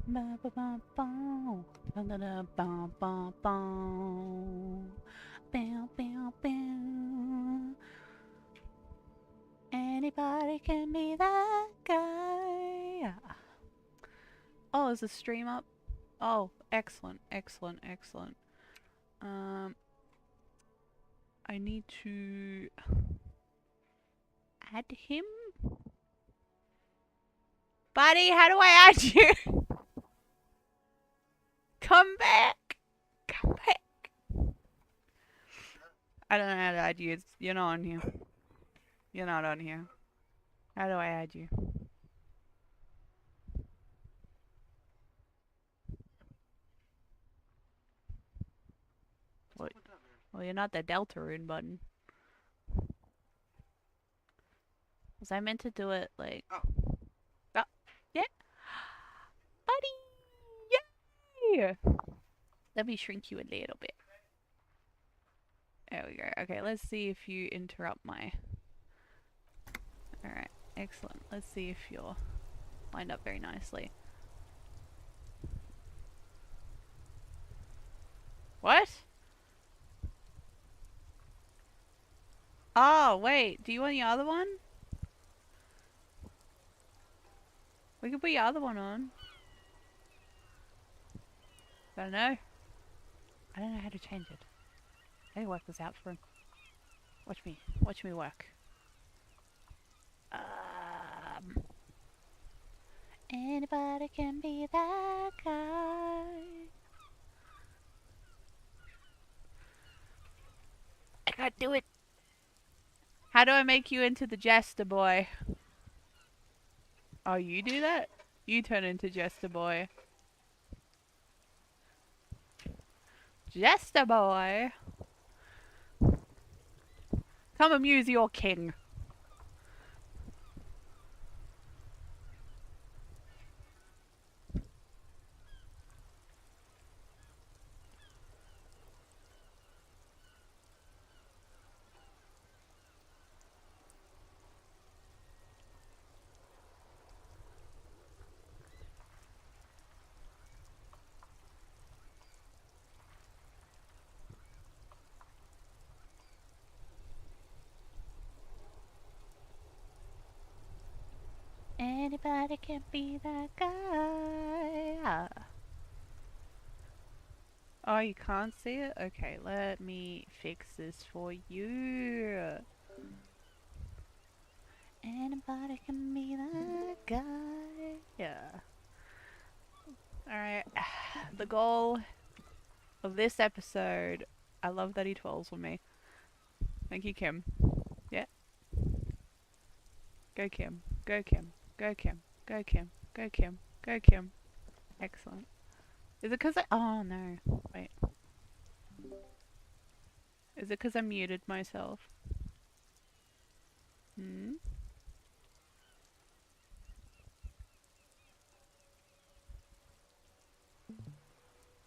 Ba ba ba bow. Da da da ba ba bow. Bow bow bow. Anybody can be that guy. Oh, is the stream up? Oh, excellent, excellent, excellent. I need to add him. Buddy, how do I add you? Come back! Come back! I don't know how to add you. You're not on here. You're not on here. How do I add you? What? Well, you're not the Deltarune button. Was I meant to do it like... Oh, yeah. Buddy! Yay! Let me shrink you a little bit. There we go. Okay, let's see if you interrupt my... Alright, excellent. Let's see if you're lined up very nicely. What? Oh, wait. Do you want your other one? We can put your other one on. I don't know. I don't know how to change it. Let me work this out for him. Watch me. Watch me work. Anybody can be that guy. I can't do it. How do I make you into the Jester Boy? Oh, you do that? You turn into Jester Boy. Jester Boy! Come amuse your king. Anybody can be that guy. Oh, you can't see it? Okay, let me fix this for you. Anybody can be that guy. Yeah. Alright. The goal of this episode. I love that he twirls with me. Thank you, Kim. Yeah. Go, Kim. Go, Kim. Go, Kim. Go, Kim. Go, Kim. Go, Kim. Excellent. Is it because I... Oh, no. Wait. Is it because I muted myself? Hmm?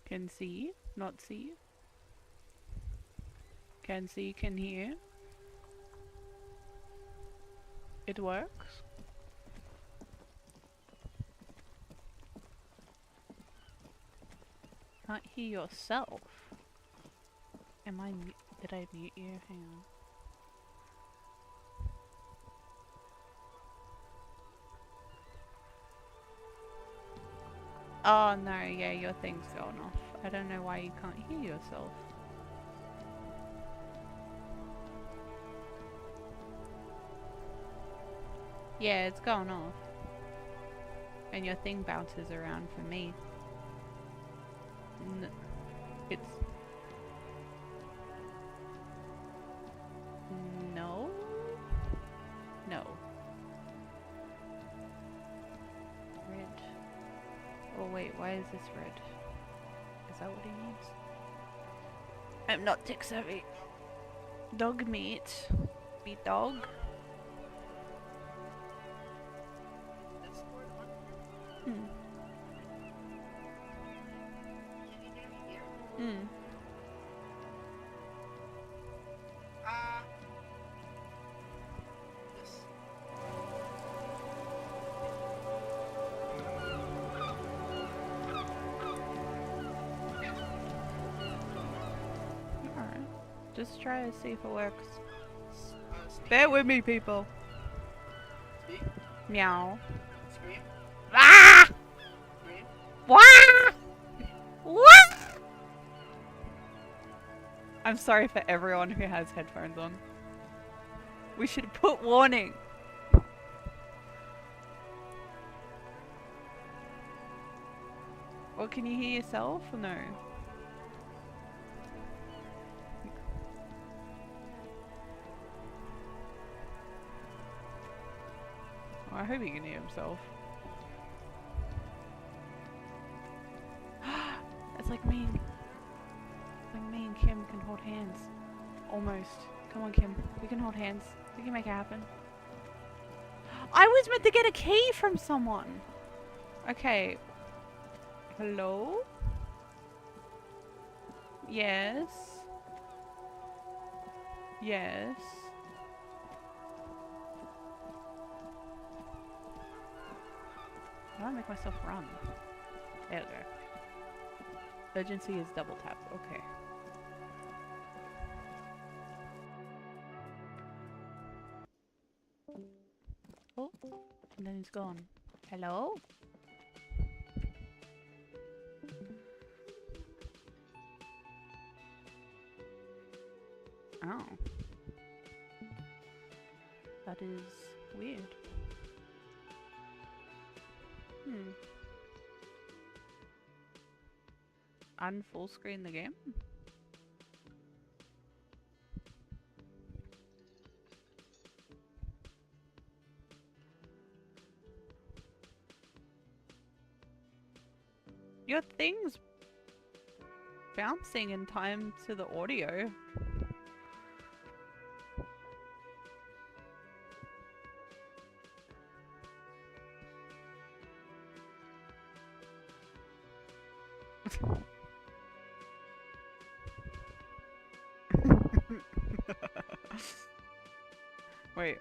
Can see, not see. Can see, can hear. It works. Can't hear yourself. Am I did I mute you? Hang on. Oh no, yeah, your thing's going off. I don't know why you can't hear yourself. Yeah, it's going off. And your thing bounces around for me. It's... No? No. Red. Oh wait, why is this red? Is that what he means? I'm not tech savvy. Dog meat. Meat dog. Hmm. Hmm. Just try to see if it works. Bear with me, people. Speak. Meow. Scream. Ah! Scream. What? What? I'm sorry for everyone who has headphones on. We should put warning. Or can you hear yourself or no? Oh, I hope he can hear himself. It's like me. Like me and Kim can hold hands. Almost. Come on, Kim. We can hold hands. We can make it happen. I was meant to get a key from someone. Okay. Hello? Yes. Yes. How do I make myself run? There we go. Urgency is double tap. Okay. Oh, and then he's gone. Hello? Oh. That is weird. Unfull screen the game? Your thing's bouncing in time to the audio. Wait.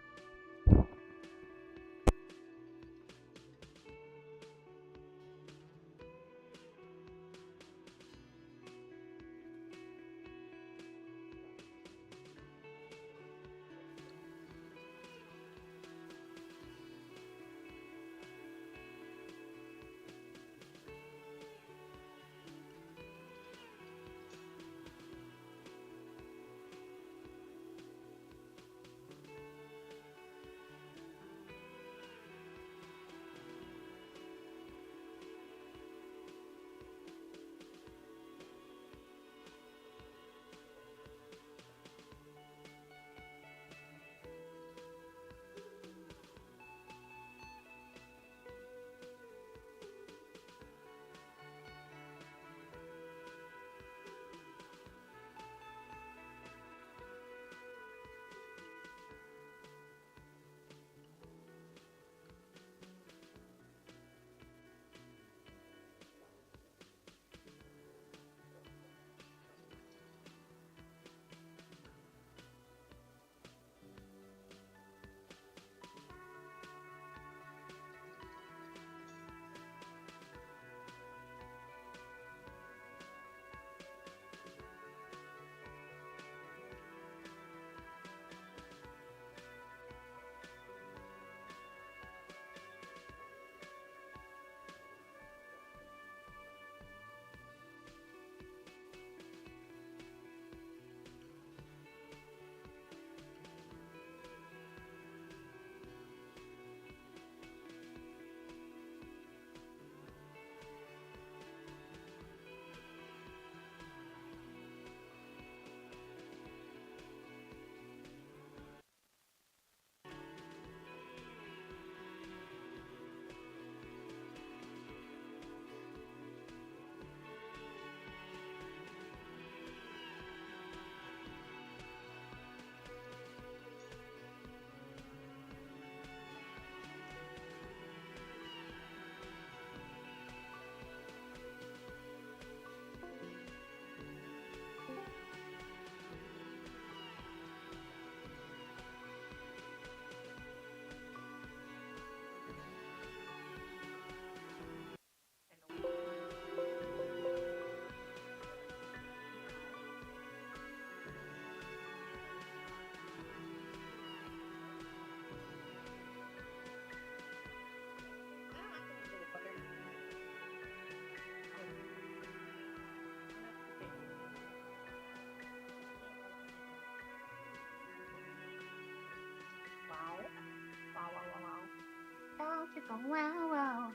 It's going wow wow.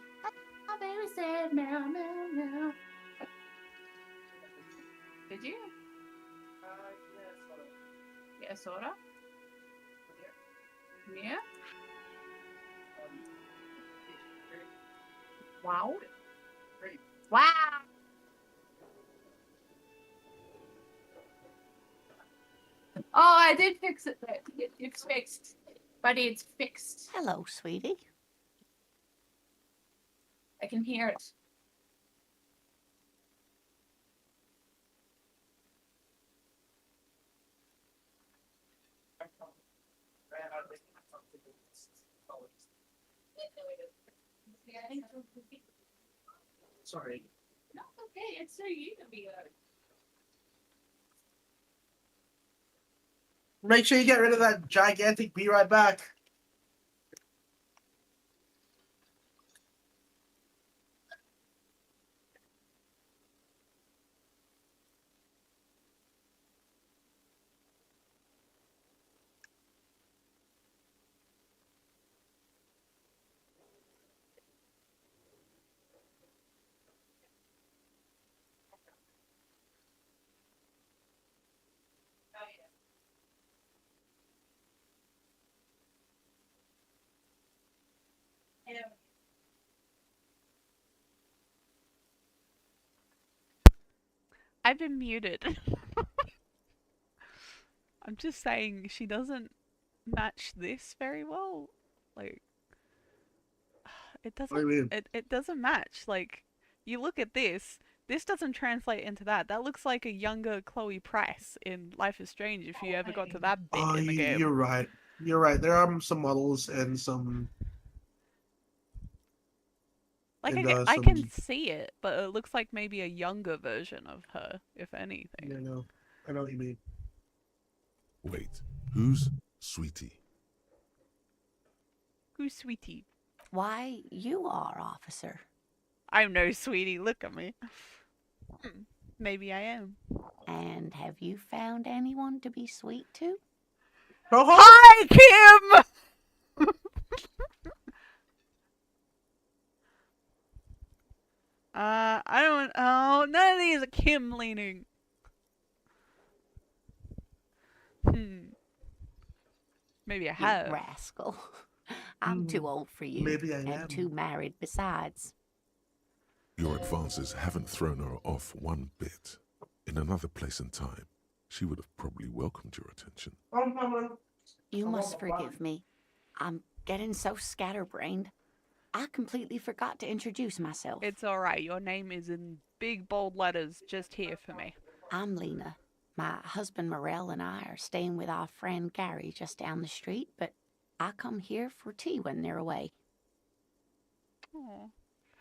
My baby said meow meow meow. Did you? Yeah, sorta. Yeah. Wow. Wow. Oh, I did fix it there. It's fixed. Buddy, it's fixed. Hello, sweetie. I can hear it. Sorry. No, okay. It's so you to be Make sure you get rid of that gigantic be right back. I've been muted. I'm just saying she doesn't match this very well. Like it What do you doesn't mean? it doesn't match. Like you look at this doesn't translate into that. That looks like a younger Chloe Price in Life is Strange if you ever got to that bit Oh, in the game. you're right. You're right. There are some models and some. Like And I can some. see it, but it looks like maybe a younger version of her, if anything. You know, I know what you mean. Wait, who's Sweetie? Who's Sweetie? Why, you are, officer. I'm no Sweetie, look at me. Maybe I am. And have you found anyone to be sweet to? Hi, Kim! I don't. Oh, none of these are Kim leaning. Maybe I You have. rascal. I'm too old for you. Maybe I and am. too married besides. Your advances haven't thrown her off one bit. In another place and time, she would have probably welcomed your attention. You must forgive me. I'm getting so scatterbrained. I completely forgot to introduce myself. It's alright, your name is in big bold letters just here for me. I'm Lena. My husband Morel and I are staying with our friend Gary just down the street, but I come here for tea when they're away. Oh,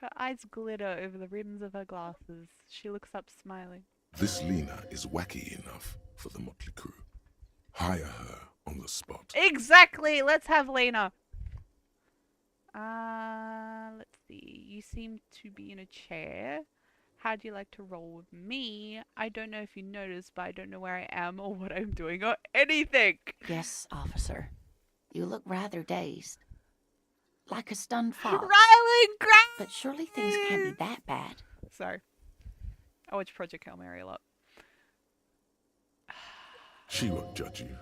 her eyes glitter over the rims of her glasses. She looks up smiling. This Lena is wacky enough for the motley crew. Hire her on the spot. Exactly! Let's have Lena. Let's see. You seem to be in a chair. How'd you like to roll with me? I don't know if you noticed, but I don't know where I am or what I'm doing or anything. Yes, officer. You look rather dazed. Like a stunned fox. Riley Grant! But surely things can't be that bad. Sorry. I watched Project Hail Mary a lot. She won't judge you,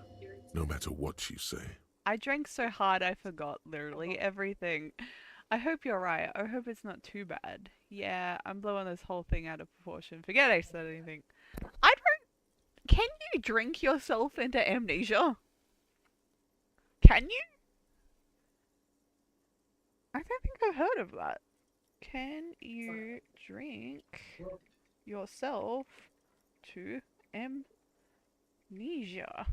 no matter what you say. I drank so hard I forgot literally everything. I hope you're right. I hope it's not too bad. Yeah, I'm blowing this whole thing out of proportion. Forget I said anything. I don't... Can you drink yourself into amnesia? Can you? I don't think I've heard of that. Can you drink yourself to amnesia?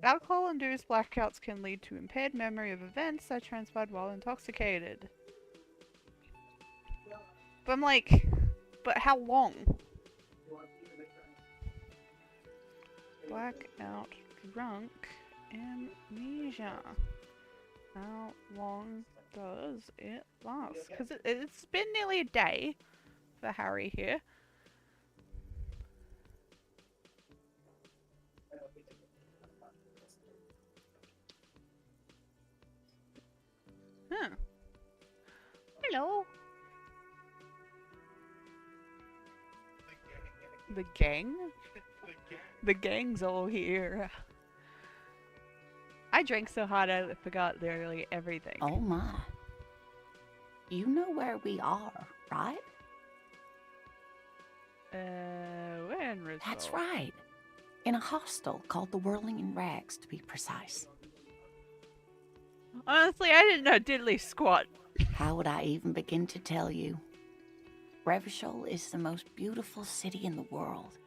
Alcohol-induced blackouts can lead to impaired memory of events that transpired while intoxicated. But I'm like, but how long? Blackout drunk amnesia. How long does it last? Because it's been nearly a day for Harry here. Huh. Hello. The gang? The gang's all here. I drank so hard I forgot literally everything. Oh my. You know where we are, right? We're in Rizzo. That's right. In a hostel called the Whirling in Rags, to be precise. Honestly, I didn't know diddly squat. How would I even begin to tell you? Revachol is the most beautiful city in the world.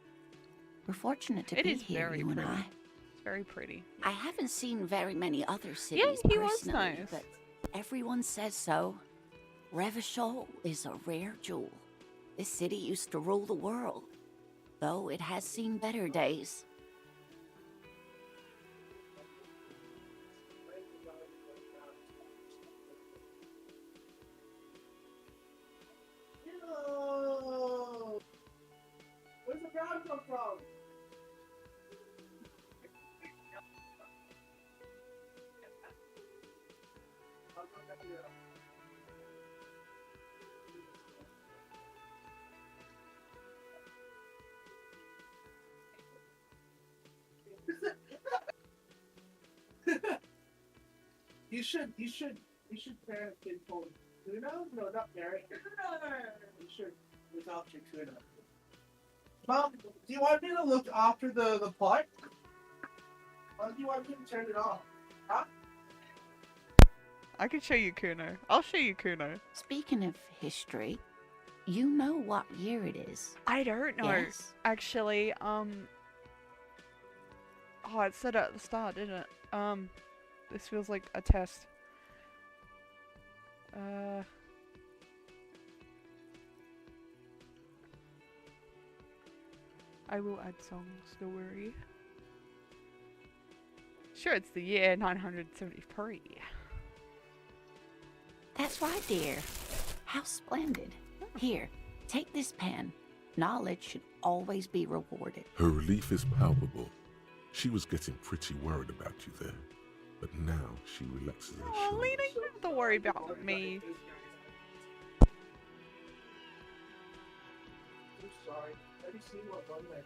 We're fortunate to It be is here, very you and pretty. I. It's very pretty. I haven't seen very many other cities he was personally, nice. but everyone says so. Revachol is a rare jewel. This city used to rule the world, though it has seen better days. Yo! Where's the ground come from? You should parent a kid called Tuna? No, not parent. You should adopt your tuna. Mom, do you want me to look after the pot? Or do you want me to turn it off? Huh? I can show you Kuno. I'll show you Kuno. Speaking of history, you know what year it is. I don't know. Yes. Actually, oh, it said it at the start, didn't it? This feels like a test. I will add songs, don't worry. Sure, it's the year 973. That's right, dear. How splendid. Here, take this pen. Knowledge should always be rewarded. Her relief is palpable. She was getting pretty worried about you there, but now she relaxes her Oh, shoulders. Lena, you don't have to worry about me. I'm sorry. Have you seen what fun that is?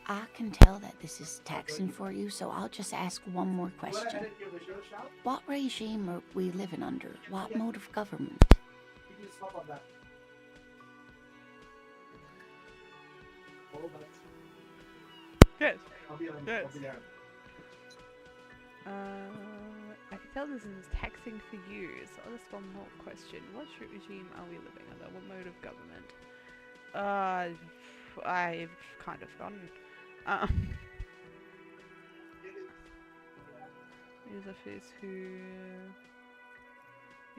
I can tell that this is taxing for you, so I'll just ask one more Go ahead question. and give it a shout. What regime are we living under? What mode of government? You can stop on that. Hold on. Good. I'll be on. Yes. I'll be there. I can tell this is taxing for you, so I'll just one more question. What regime are we living under? What mode of government? I've kind of forgotten. Is a face who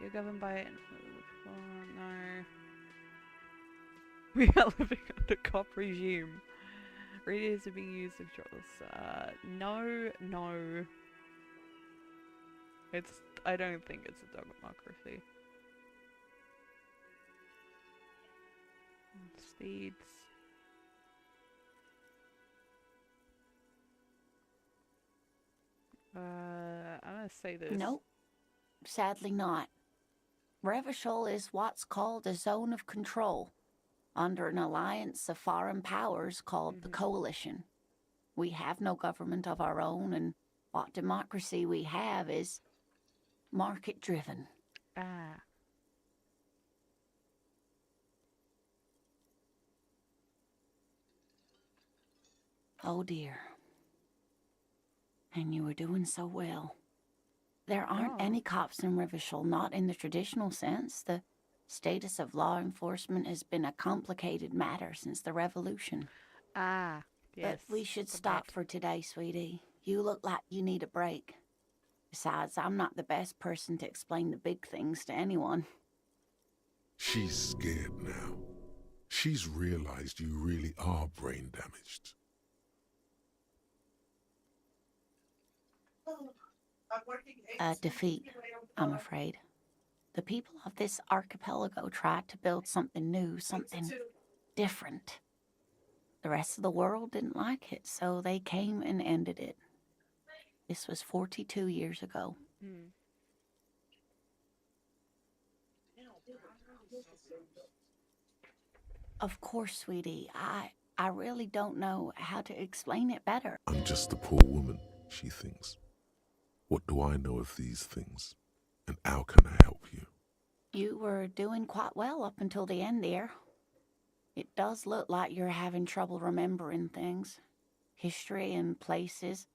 you're governed by no. We are living under cop regime. Radios are being used of drugs. No. I don't think it's a democracy. Steeds. I'm gonna say this. Nope. Sadly not. Revachol is what's called a zone of control, under an alliance of foreign powers called the Coalition. We have no government of our own, and what democracy we have is market-driven. Ah. Oh dear. And you were doing so well. There aren't any cops in Revachol, not in the traditional sense. The status of law enforcement has been a complicated matter since the revolution. Ah. Yes. But we should the stop bet. for today, sweetie. You look like you need a break. Besides, I'm not the best person to explain the big things to anyone. She's scared now. She's realized you really are brain damaged. I'm working A defeat, I'm afraid. The people of this archipelago tried to build something new, something different. The rest of the world didn't like it, so they came and ended it. This was 42 years ago. Hmm. Of course, sweetie, I really don't know how to explain it better. I'm just a poor woman, she thinks. What do I know of these things? And how can I help you? You were doing quite well up until the end, dear. It does look like you're having trouble remembering things. History and places.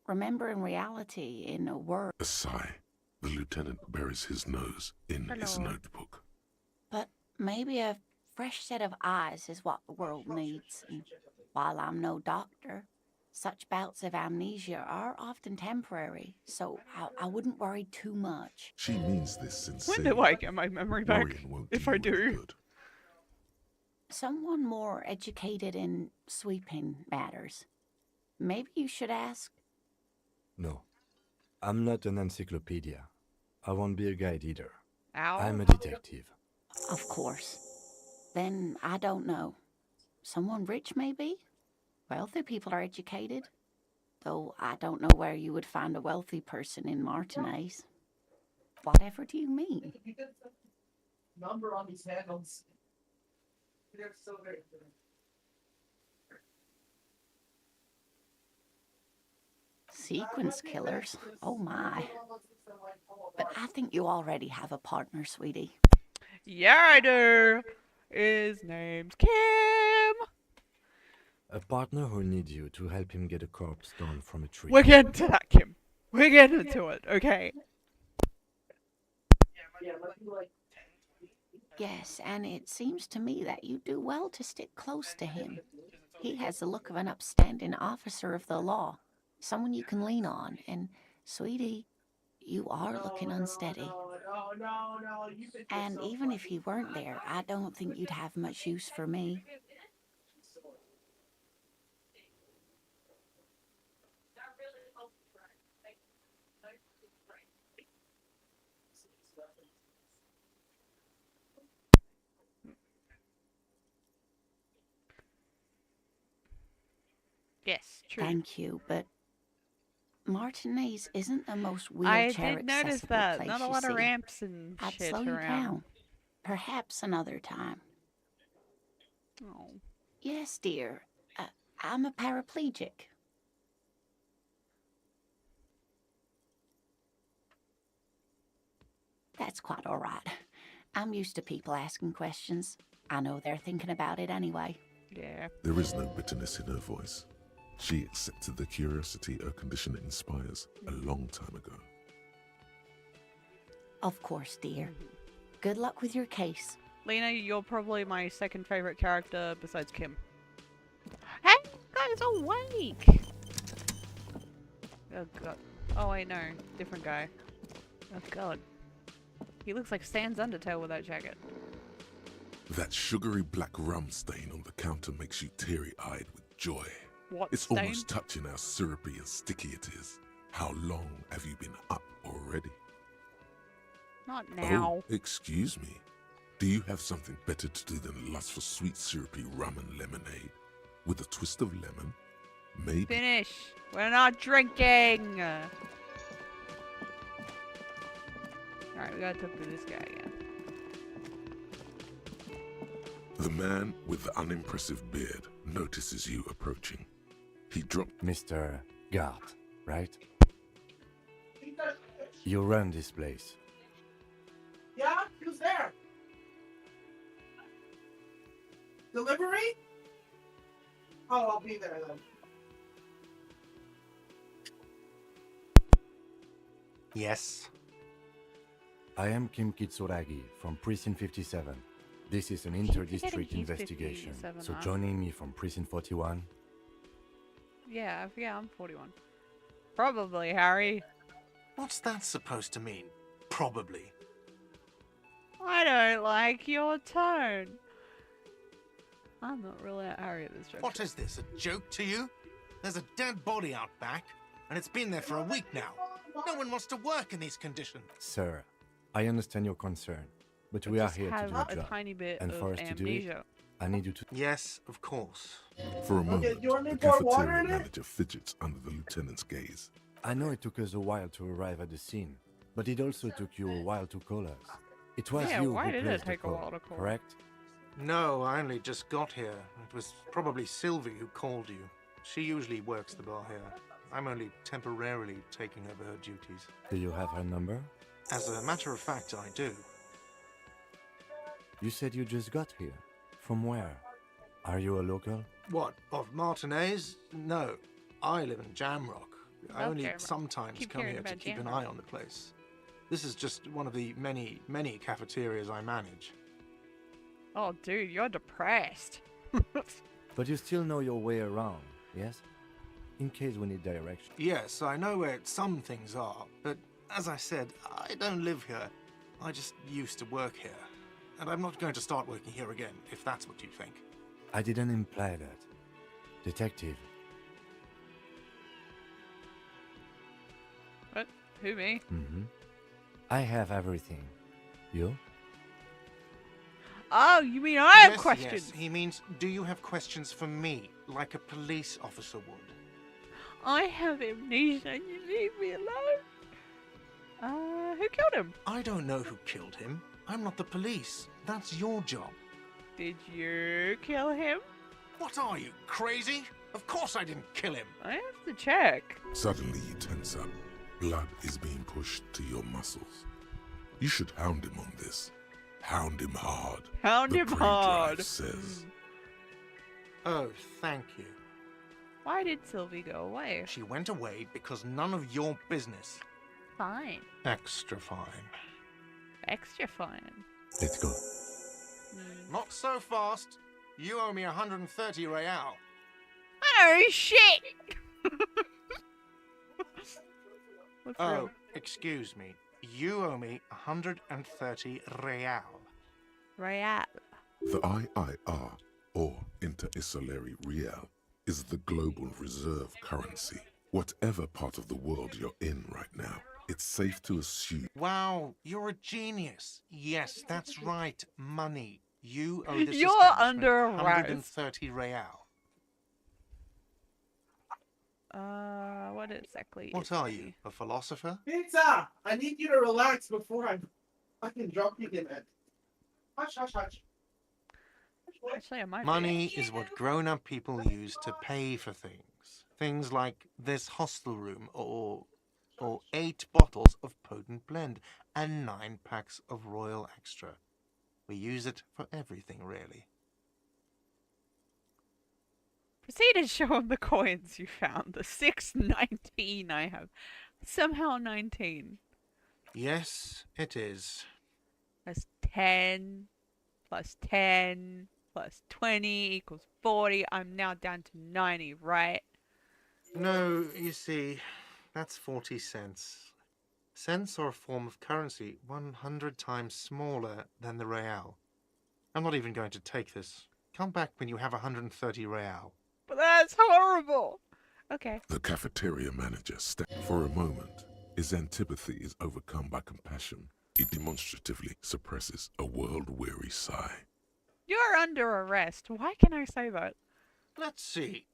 Remembering reality in a word. A sigh. The lieutenant buries his nose in his Hello. notebook. But maybe a fresh set of eyes is what the world needs. And while I'm no doctor, such bouts of amnesia are often temporary, so I wouldn't worry too much. She means this sincerely. When do I get my memory back? Worrying won't If do I you any do. good. Someone more educated in sweeping matters. Maybe you should ask. No, I'm not an encyclopedia. I won't be a guide either. Ow. I'm a detective. Of course. Then I don't know. Someone rich, maybe? Wealthy people are educated. Though I don't know where you would find a wealthy person in Martinez. Whatever do you mean? Number on these handles. They're so very good. Sequence killers? Oh my. But I think you already have a partner, sweetie. Yeah, I do. His name's Kim. A partner who needs you to help him get a corpse down from a tree. We're getting to that, Kim. We're getting to it, okay? Yeah, it might be like Yes, and it seems to me that you do well to stick close to him. He has the look of an upstanding officer of the law, someone you can lean on, and, sweetie, you are looking unsteady. No, you've been And so even if funny. he weren't there, I don't think you'd have much use for me. Yes, true. Thank you, but Martinez isn't the most I wheelchair did notice accessible that. place Not a you lot of see. ramps and I'd shit slow you around. down. Perhaps another time. Oh. Yes, dear. I'm a paraplegic. That's quite all right. I'm used to people asking questions. I know they're thinking about it anyway. Yeah. There is no bitterness in her voice. She accepted the curiosity her condition inspires a long time ago. Of course, dear. Good luck with your case. Lena, you're probably my second favorite character besides Kim. Hey, guys, awake! Oh god. Oh wait, no, different guy. Oh god. He looks like Stan's Undertale with that jacket. That sugary black rum stain on the counter makes you teary-eyed with joy. What It's stain? almost touching how syrupy and sticky it is. How long have you been up already? Not now. Oh, excuse me. Do you have something better to do than lust for sweet syrupy rum and lemonade? With a twist of lemon? Maybe. Finish. We're not drinking. Alright, we gotta talk to this guy again. The man with the unimpressive beard notices you approaching. He dropped. Mr. GIRLLL, right? You run this place. Yeah, who's there? Delivery? Oh, I'll be there then. Yes. I am Kim Kitsuragi from Precinct 57. This is an Keep inter-district forgetting he's investigation. 57, So huh? joining me from Precinct 41. Yeah, I'm 41. Probably, Harry. What's that supposed to mean? Probably. I don't like your tone. I'm not really at Harry at this juncture. What is this, a joke to you? There's a dead body out back, and it's been there for a week now. No one wants to work in these conditions. Sir, I understand your concern, but we I are just here to have do a a job. tiny bit And of for us to do it, amnesia. I need you to... Yes, of course. For a Okay, moment, do you want me the to pour water cafeteria in it? manager fidgets under the lieutenant's gaze. I know it took us a while to arrive at the scene, but it also took you a while to call us. It was Yeah, you why who did it placed the take a call, while to call? correct? No, I only just got here. It was probably Sylvie who called you. She usually works the bar here. I'm only temporarily taking over her duties. Do you have her number? As a matter of fact, I do. You said you just got here. From where? Are you a local? What, of Martinez? No, I live in Jamrock. I only Jamrock. sometimes Keep come hearing here to about keep an Jamrock. eye on the place. This is just one of the many, many cafeterias I manage. Oh, dude, you're depressed. But you still know your way around, yes? In case we need direction. Yes, I know where some things are, but as I said, I don't live here. I just used to work here. And I'm not going to start working here again, if that's what you think. I didn't imply that. Detective, What? Who, me? I have everything. You? Oh, you mean I have Yes, questions? Yes, he means, do you have questions for me, like a police officer would? I have amnesia and you leave me alone. Who killed him? I don't know who killed him. I'm not the police. That's your job. Did you kill him? What are you, crazy? Of course I didn't kill him. I have to check. Suddenly you tense up. Blood is being pushed to your muscles. You should hound him on this. Hound him hard. Hound the him pre-drive hard. says. Oh, thank you. Why did Sylvie go away? She went away because none of your business. Fine. Extra fine. Extra fine. Let's go. Not so fast. You owe me 130 real. Oh, shit! What's Oh, wrong? excuse me. You owe me 130 real. Royale. The IIR, or Inter-Isolary Real, is the global reserve currency. Whatever part of the world you're in right now, it's safe to assume. Wow, you're a genius. Yes, that's right. Money. You owe this You're establishment under arrest. 130 real. What exactly What is are he? you, a philosopher? Pizza! I need you to relax before I fucking drop you in it. Hush, hush, hush. Actually, I might Money is what grown-up people use to pay for things. Things like this hostel room, or 8 bottles of potent blend, and 9 packs of Royal Extra. We use it for everything, really. Proceed to show him the coins you found. The 619 I have. Somehow 19. Yes, it is. That's 10 plus 10 plus 20 equals 40. I'm now down to 90, right? No, you see, that's 40 cents. Cents are a form of currency 100 times smaller than the real. I'm not even going to take this. Come back when you have 130 real. But that's horrible. Okay. The cafeteria manager for a moment. His antipathy is overcome by compassion. He demonstratively suppresses a world-weary sigh. You're under arrest. Why can I say that? Let's see.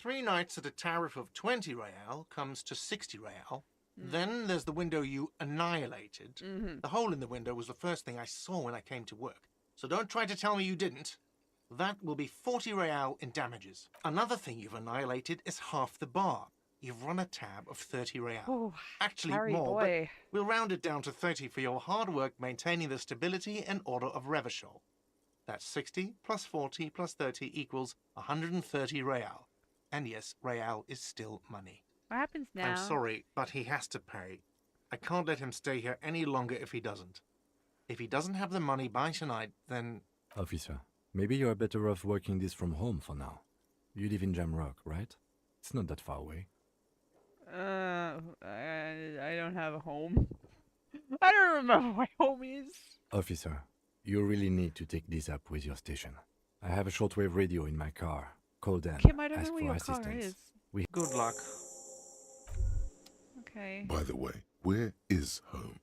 3 nights at a tariff of 20 real comes to 60 real. Then there's the window you annihilated. The hole in the window was the first thing I saw when I came to work. So don't try to tell me you didn't. That will be 40 real in damages. Another thing you've annihilated is half the bar. You've run a tab of 30 real. Oh, Actually Harry more, boy. but we'll round it down to 30 for your hard work maintaining the stability and order of GIRLLL. That's 60 plus 40 plus 30 equals 130 real. And yes, real is still money. What happens now? I'm sorry, but he has to pay. I can't let him stay here any longer if he doesn't. If he doesn't have the money by tonight, then... Officer, maybe you're better off working this from home for now. You live in Jamrock, right? It's not that far away. I don't have a home. I don't remember what my home is. Officer, you really need to take this up with your station. I have a shortwave radio in my car. Call them. Kim, I don't ask know where for your assistance. car is. Good luck. Okay. By the way, where is home?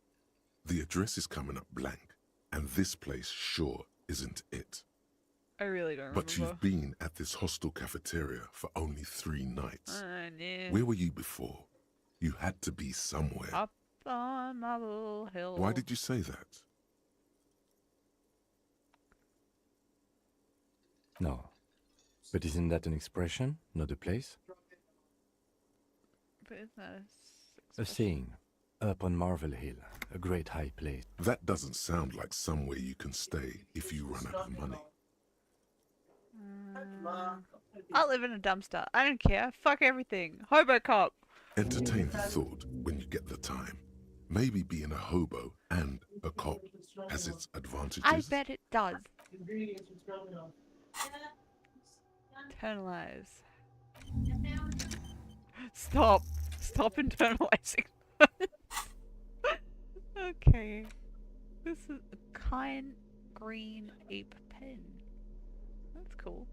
The address is coming up blank, and this place sure isn't it. I really don't remember. But you've been at this hostel cafeteria for only 3 nights. No. Where were you before? You had to be somewhere. Up on Marble Hill. Why did you say that? No. But isn't that an expression, not a place? But isn't that A saying. Up on Marble Hill, a great high place. That doesn't sound like somewhere you can stay if you run out of money. I'll live in a dumpster. I don't care. Fuck everything. Hobo cop. Entertain the thought when you get the time. Maybe being a hobo and a cop has its advantages. I bet it does. Internalize. Stop. Stop internalizing. Okay. This is a kind green ape pen. That's cool.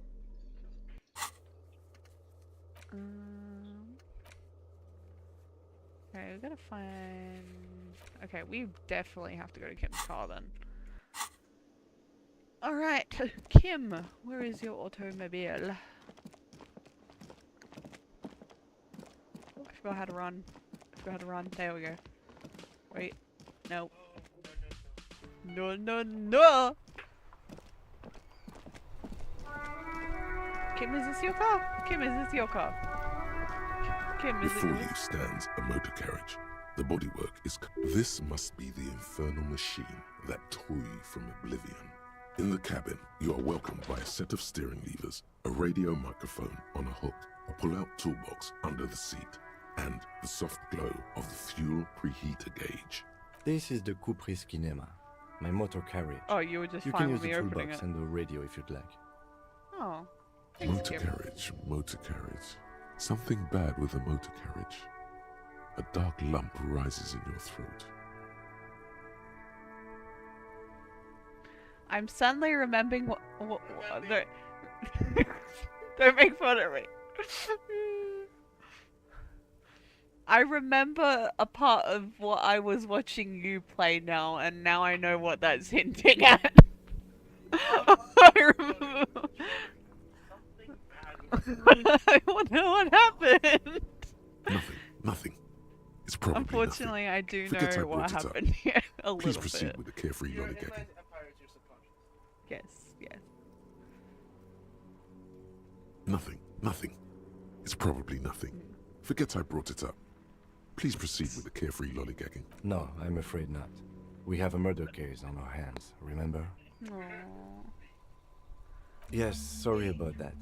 Okay, we gotta find... Okay, we definitely have to go to Kim's car then. Alright, Kim, where is your automobile? I forgot how to run. I forgot how to run. There we go. Wait. No. No, no, no! Kim, is this your car? Kim, is this your car? Kim, is Before it you yours? stands a motor carriage. The bodywork is... This must be the infernal machine that tore you from oblivion. In the cabin, you are welcomed by a set of steering levers, a radio microphone on a hook, a pull-out toolbox under the seat, and the soft glow of the fuel preheater gauge. This is the Caprice Kinema, my motor carriage. Oh, you were just You fine can with use me the opening toolbox it. and the radio if you'd like. Oh. Thanks, Motor Kim. carriage, motor carriage. Something bad with a motor carriage. A dark lump rises in your throat. I'm suddenly remembering what the don't make fun of me. I remember a part of what I was watching you play now, and now I know what that's hinting at. I remember. I wonder what happened. Nothing. It's probably Unfortunately, I do Forget I know what brought it up. happened here a nothing. Please little proceed bit. with the carefree lollygagging. Yes, yes. Nothing. It's probably nothing. Forget I brought it up. Please proceed with the carefree lollygagging. No, I'm afraid not. We have a murder case on our hands, remember? Aww. Yes, sorry about that.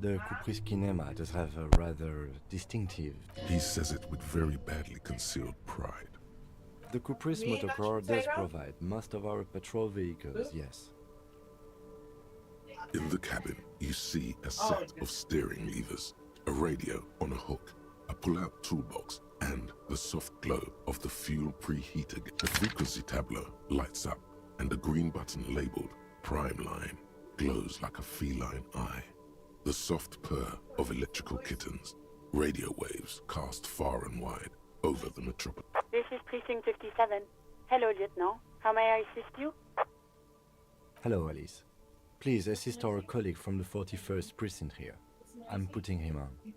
The Caprice Kinema does have a rather distinctive... He says it with very badly concealed pride. The Caprice motorcar does provide most of our patrol vehicles, yes. In the cabin, you see a set of steering levers, a radio on a hook, a pull-out toolbox, and the soft glow of the fuel preheater. The frequency tableau lights up, and a green button labeled Prime Line glows like a feline eye. The soft purr of electrical kittens, radio waves cast far and wide over the metropolis. This is Precinct 57. Hello, Lieutenant. How may I assist you? Hello, Alice. Please assist our colleague from the 41st precinct here. I'm putting him on.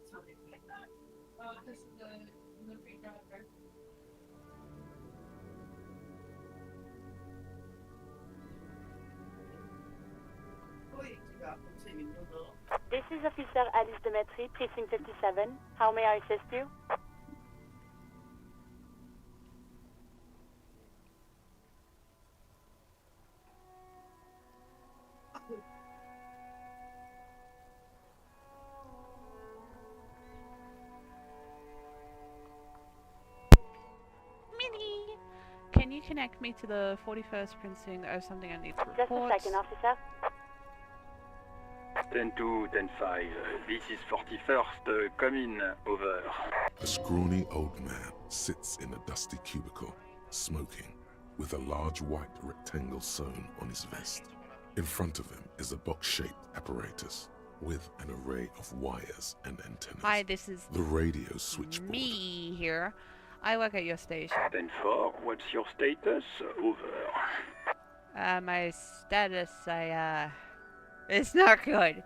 This is Officer Alice Demetri, Precinct 57. How may I assist you? Minnie! Can you connect me to the 41st precinct? I have something I need to Just a report. second, officer. 10-2, 10-5. This is 41st. Come in. Over. A scrawny old man sits in a dusty cubicle, smoking, with a large white rectangle sewn on his vest. In front of him is a box-shaped apparatus with an array of wires and antennas. Hi, this is The radio switchboard. me here. I work at your station. 10-4, what's your status? Over. My status, It's not good.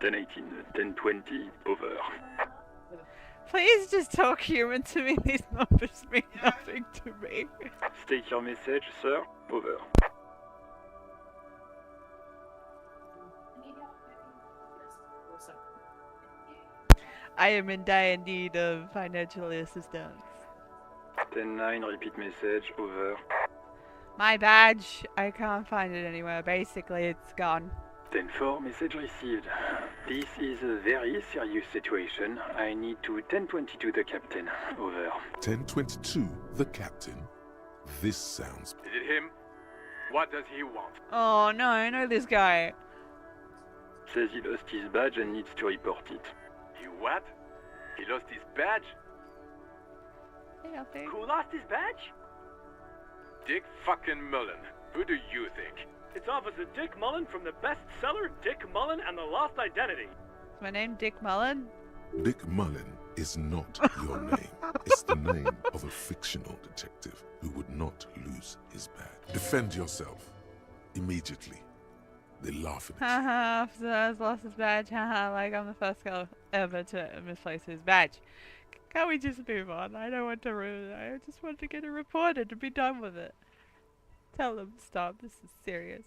1018, 1020, over. Please just talk human to me. These numbers mean nothing to me. State your message, sir. Over. I am in dire need of financial assistance. 10-9, repeat message. Over. My badge, I can't find it anywhere. Basically, it's gone. 10-4, message received. This is a very serious situation. I need to 1022 the captain. Over. 1022, the captain. This sounds... Is it him? What does he want? Oh no, I know this guy. Says he lost his badge and needs to report it. He what? He lost his badge? Hey, Alfie. Who lost his badge? Dick fucking Mullen. Who do you think? It's Officer Dick Mullen from the bestseller Dick Mullen and the Lost Identity. Is my name Dick Mullen? Dick Mullen is not your name. It's the name of a fictional detective who would not lose his badge. Defend yourself. Immediately. They laugh at you. Haha, officer has lost his badge. Haha, like I'm the first girl ever to misplace his badge. Can't we just move on? I don't want to ruin it. I just want to get it reported and be done with it. Tell them to stop. This is serious.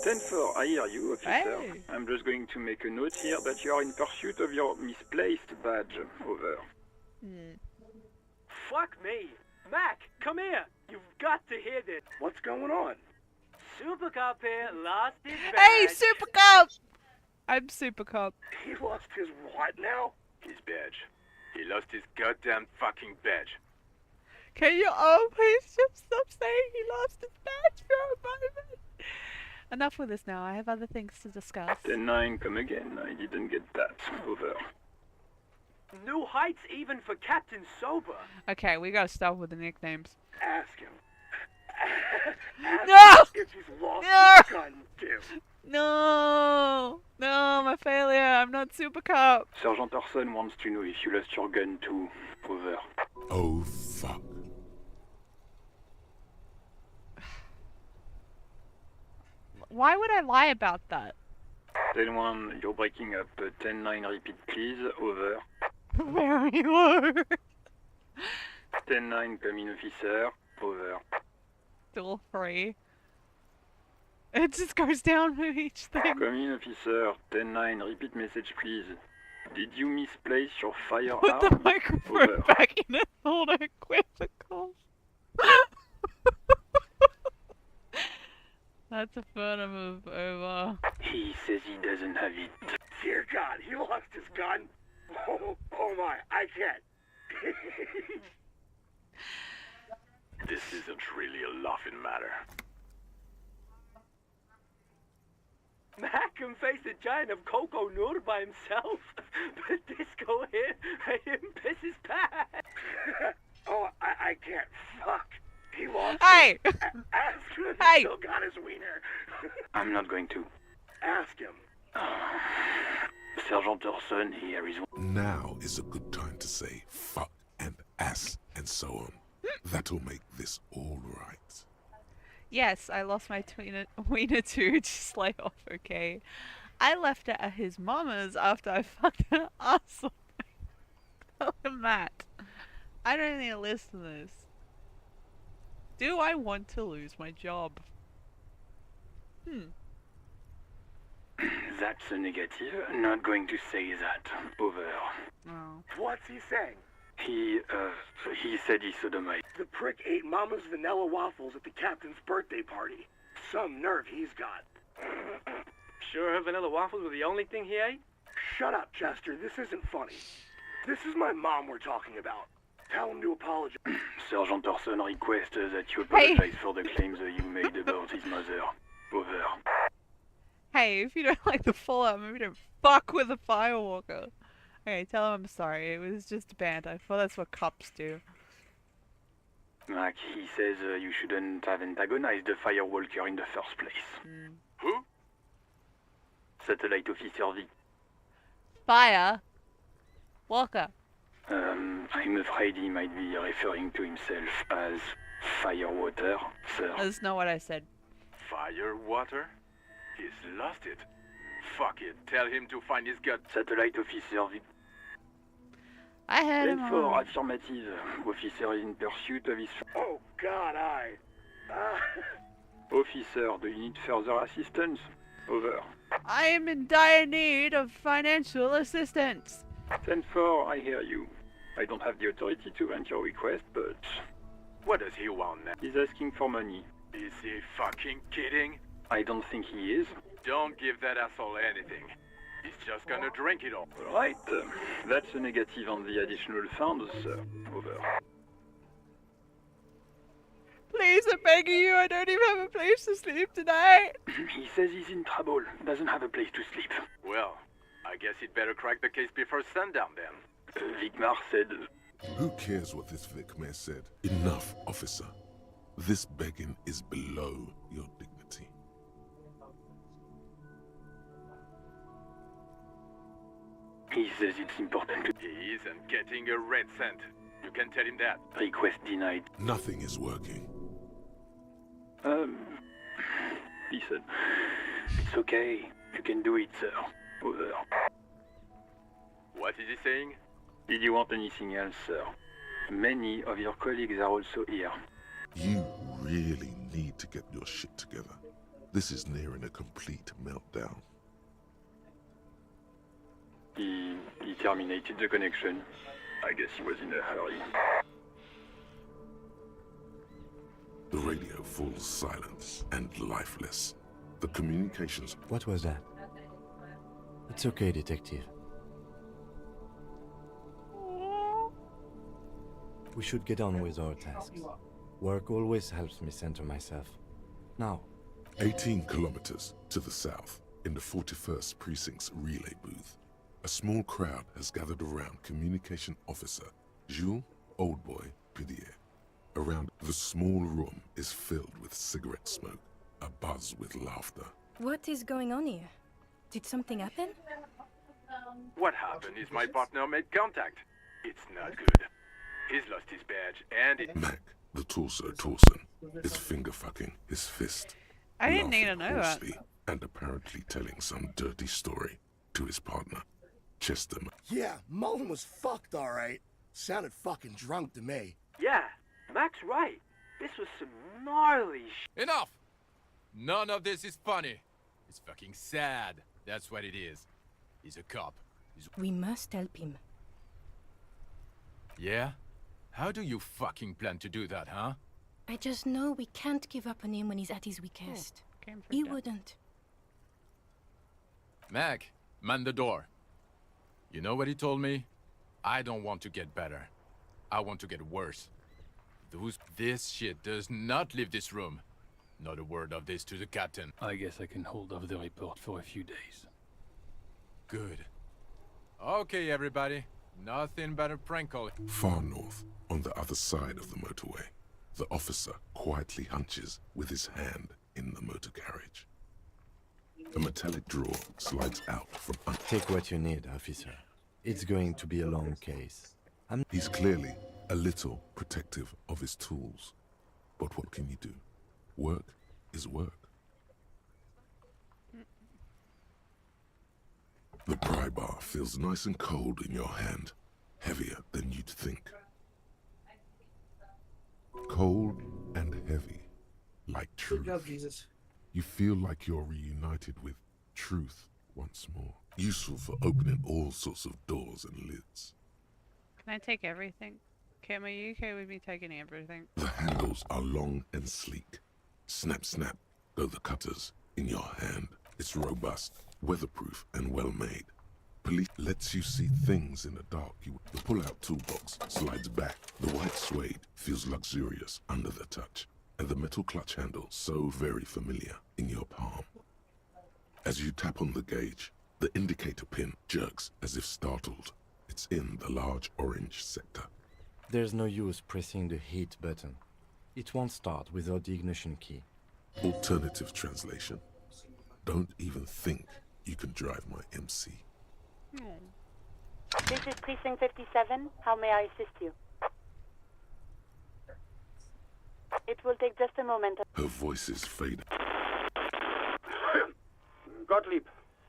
10-4, I hear you, officer. Hey. I'm just going to make a note here that you are in pursuit of your misplaced badge. Over. Fuck me. Mac, come here. You've got to hear this. What's going on? Super Cop here lost his badge. Hey, Super Cop! I'm Super Cop. He lost his what now? His badge. He lost his goddamn fucking badge. Can you all please just stop saying he lost his badge for a moment? Enough with this now. I have other things to discuss. 10-9, come again. I didn't get that. Over. New heights even for Captain Sober. Okay, we gotta stop with the nicknames. Ask him. No! Ask if he's lost his gun, too. No! No, I'm a failure. I'm not Super Cop. Sergeant Orson wants to know if you lost your gun too. Over. Oh, fuck. Why would I lie about that? 10-1, you're breaking up. 10-9, repeat please. Over. Very low. 10-9, come in officer. Over. Still free. It just goes down with each thing. Come in officer. 10-9, repeat message please. Did you misplace your firearm? Put the microphone Over. back in its holder quickly. That's a further move. Over. He says he doesn't have it. Dear God, he lost his gun. Oh my, I can't. This isn't really a laughing matter. Mac can face a giant of Coco Nur by himself, but Disco here made him piss his pants. Oh, I can't. Fuck. He lost Hey! his... Ask him if Hey! he still got his wiener. I'm not going to. Ask him. Sergeant Orson here is... Now is a good time to say fuck and ass and so on. That'll make this all right. Yes, I lost my wiener too. Just lay off, okay? I left it at his mama's after I fucked her ass off. Tell him that. I don't need to listen to this. Do I want to lose my job? That's a negative. Not going to say that. Over. Oh. What's he saying? He said he sodomized. The prick ate Mama's vanilla waffles at the captain's birthday party. Some nerve he's got. Sure her vanilla waffles were the only thing he ate? Shut up, Chester. This isn't funny. This is my mom we're talking about. Tell him to apologize. Sergeant Orson requests that you apologize for the claims that you made about his mother. Over. Hey, if you don't like the fallout, maybe don't fuck with a firewalker. Okay, tell him I'm sorry. It was just a band. I thought that's what cops do. Mac, he says you shouldn't have antagonized the firewalker in the first place. Who? Satellite Officer V. Fire? Walker. I'm afraid he might be referring to himself as Firewater, sir. That's not what I said. Fire, water? He's lost it. Fuck it. Tell him to find his gut. Satellite officer. I had him For on. affirmative. Officer is in pursuit of his... Oh, God, Officer, do you need further assistance? Over. I am in dire need of financial assistance. 10-4, I hear you. I don't have the authority to grant your request, but... What does he want now? He's asking for money. Is he fucking kidding? I don't think he is. Don't give that asshole anything. He's just gonna drink it all. Right. That's a negative on the additional funds, sir. Over. Please, I'm begging you. I don't even have a place to sleep tonight. He says he's in trouble. Doesn't have a place to sleep. Well, I guess he'd better crack the case before sundown then. Vigmar said... Who cares what this Vic Mayor said? Enough, officer. This begging is below your dignity. He says it's important to... He isn't getting a red cent. You can tell him that. Request denied. Nothing is working. He said, it's okay. You can do it, sir. Over. What is he saying? Did you want anything else, sir? Many of your colleagues are also here. You really need to get your shit together. This is nearing a complete meltdown. He terminated the connection. I guess he was in a hurry. The radio falls silent and lifeless. The communications... What was that? It's okay, detective. We should get on with our tasks. Work always helps me center myself. Now. 18 kilometers to the south, in the 41st Precinct's relay booth, a small crowd has gathered around Communication Officer Jules Oldboy Pidier. Around the small room is filled with cigarette smoke, abuzz with laughter. What is going on here? Did something happen? What happened is my partner made contact. It's not good. He's lost his badge and it... Mac, the torso Torson, is finger-fucking his fist. I didn't need to know that. Hoarsely, and apparently telling some dirty story to his partner, Chester. Yeah, Mullen was fucked, alright. Sounded fucking drunk to me. Yeah, Mac's right. This was some gnarly Enough! None of this is funny. It's fucking sad. That's what it is. He's a cop. We must help him. Yeah? How do you fucking plan to do that, huh? I just know we can't give up on him when he's at his weakest. He wouldn't. Mac, man the door. You know what he told me? I don't want to get better. I want to get worse. This shit does not leave this room. Not a word of this to the captain. I guess I can hold off the report for a few days. Good. Okay, everybody. Nothing but a prank call. Far north, on the other side of the motorway, the officer quietly hunches with his hand in the motor carriage. A metallic drawer slides out from under. Take what you need, officer. It's going to be a long case. He's clearly a little protective of his tools. But what can you do? Work is work. The pry bar feels nice and cold in your hand, heavier than you'd think. Cold and heavy, like truth. Good job, Jesus. You feel like you're reunited with truth once more. Useful for opening all sorts of doors and lids. Can I take everything? Kim, are you okay with me taking everything? The handles are long and sleek. Snap, snap, go the cutters in your hand. It's robust, weatherproof, and well-made. Police lets you see things in the dark. The pull-out toolbox slides back. The white suede feels luxurious under the touch, and the metal clutch handle so very familiar in your palm. As you tap on the gauge, the indicator pin jerks as if startled. It's in the large orange sector. There's no use pressing the heat button. It won't start without the ignition key. Alternative translation. Don't even think you can drive my MC. This is Precinct 57. How may I assist you? It will take just a moment. Her voice is fading. Gottlieb,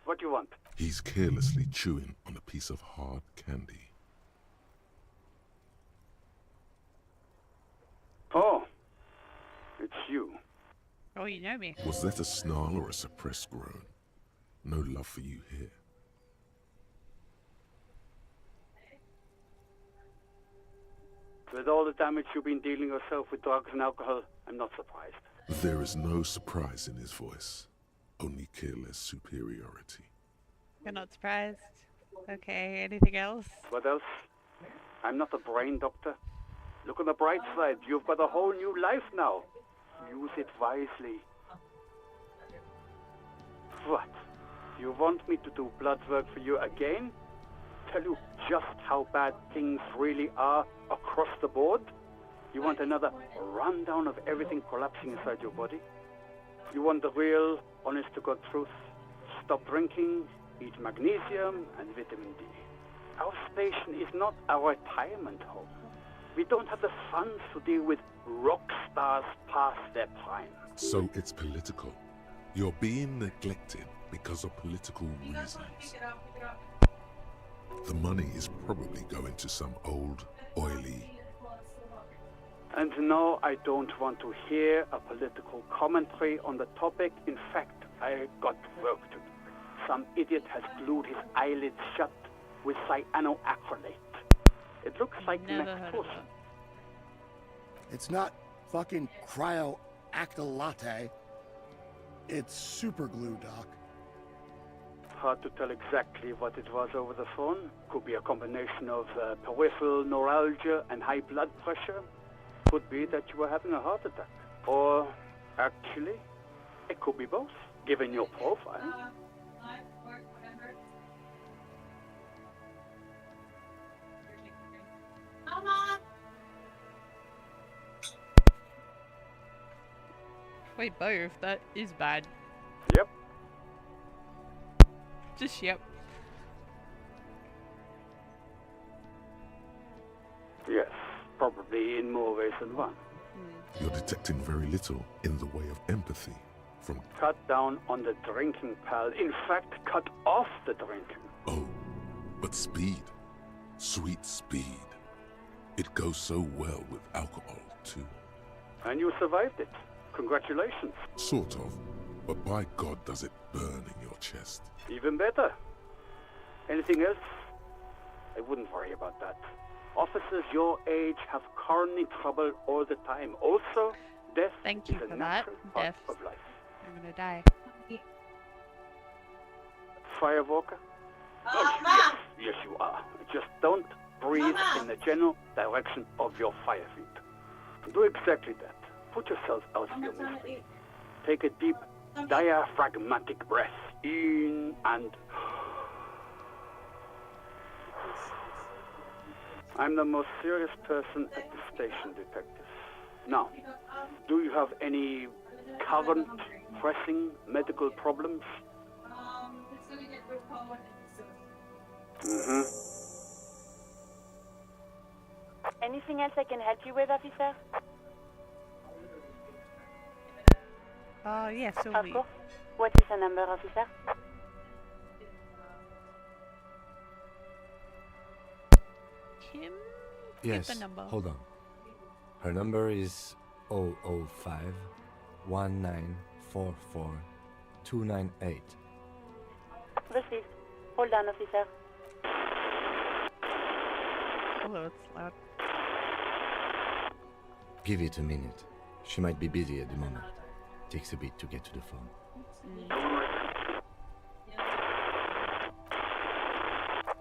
what do you want? He's carelessly chewing on a piece of hard candy. Oh, it's you. Oh, you know me. Was that a snarl or a suppressed groan? No love for you here. With all the damage you've been dealing yourself with drugs and alcohol, I'm not surprised. There is no surprise in his voice, only careless superiority. You're not surprised? Okay, anything else? What else? I'm not a brain doctor. Look on the bright side, you've got a whole new life now. Use it wisely. What? You want me to do blood work for you again? Tell you just how bad things really are across the board? You want another rundown of everything collapsing inside your body? You want the real, honest-to-God truth? Stop drinking, eat magnesium and vitamin D. Our station is not a retirement home. We don't have the funds to deal with rock stars past their prime. So it's political. You're being neglected because of political reasons. The money is probably going to some old, oily... And no, I don't want to hear a political commentary on the topic. In fact, I got work to do. Some idiot has glued his eyelids shut with cyanoacrylate. It looks like Macpherson. It's not fucking cryoacrylate. It's super glue, Doc. Hard to tell exactly what it was over the phone. Could be a combination of peripheral neuralgia and high blood pressure. Could be that you were having a heart attack. Or, actually, it could be both, given your profile. Wait, both? That is bad. Yep. Just yep. Yes, probably in more ways than one. You're detecting very little in the way of empathy from... Cut down on the drinking, pal. In fact, cut off the drinking. Oh, but speed. Sweet speed. It goes so well with alcohol, too. And you survived it. Congratulations. Sort of. But by God, does it burn in your chest. Even better. Anything else? I wouldn't worry about that. Officers your age have coronary trouble all the time. Also, death Thank you is a for natural that. part Death. of life. I'm gonna die. Firewalker? Oh, yes, you are. Just don't breathe in the general direction of your fire feet. Do exactly that. Put yourself out of your misery. Take a deep, diaphragmatic breath in and... I'm the most serious person at the station, detective. Now, do you have any current, pressing medical problems? Anything else I can help you with, officer? Yes, so Of course. What is the number, officer? Kim? Yes, Get the number. hold on. Her number is 005 1944 298. Received. Hold on, officer. Hello, it's loud. Give it a minute. She might be busy at the moment. Takes a bit to get to the phone.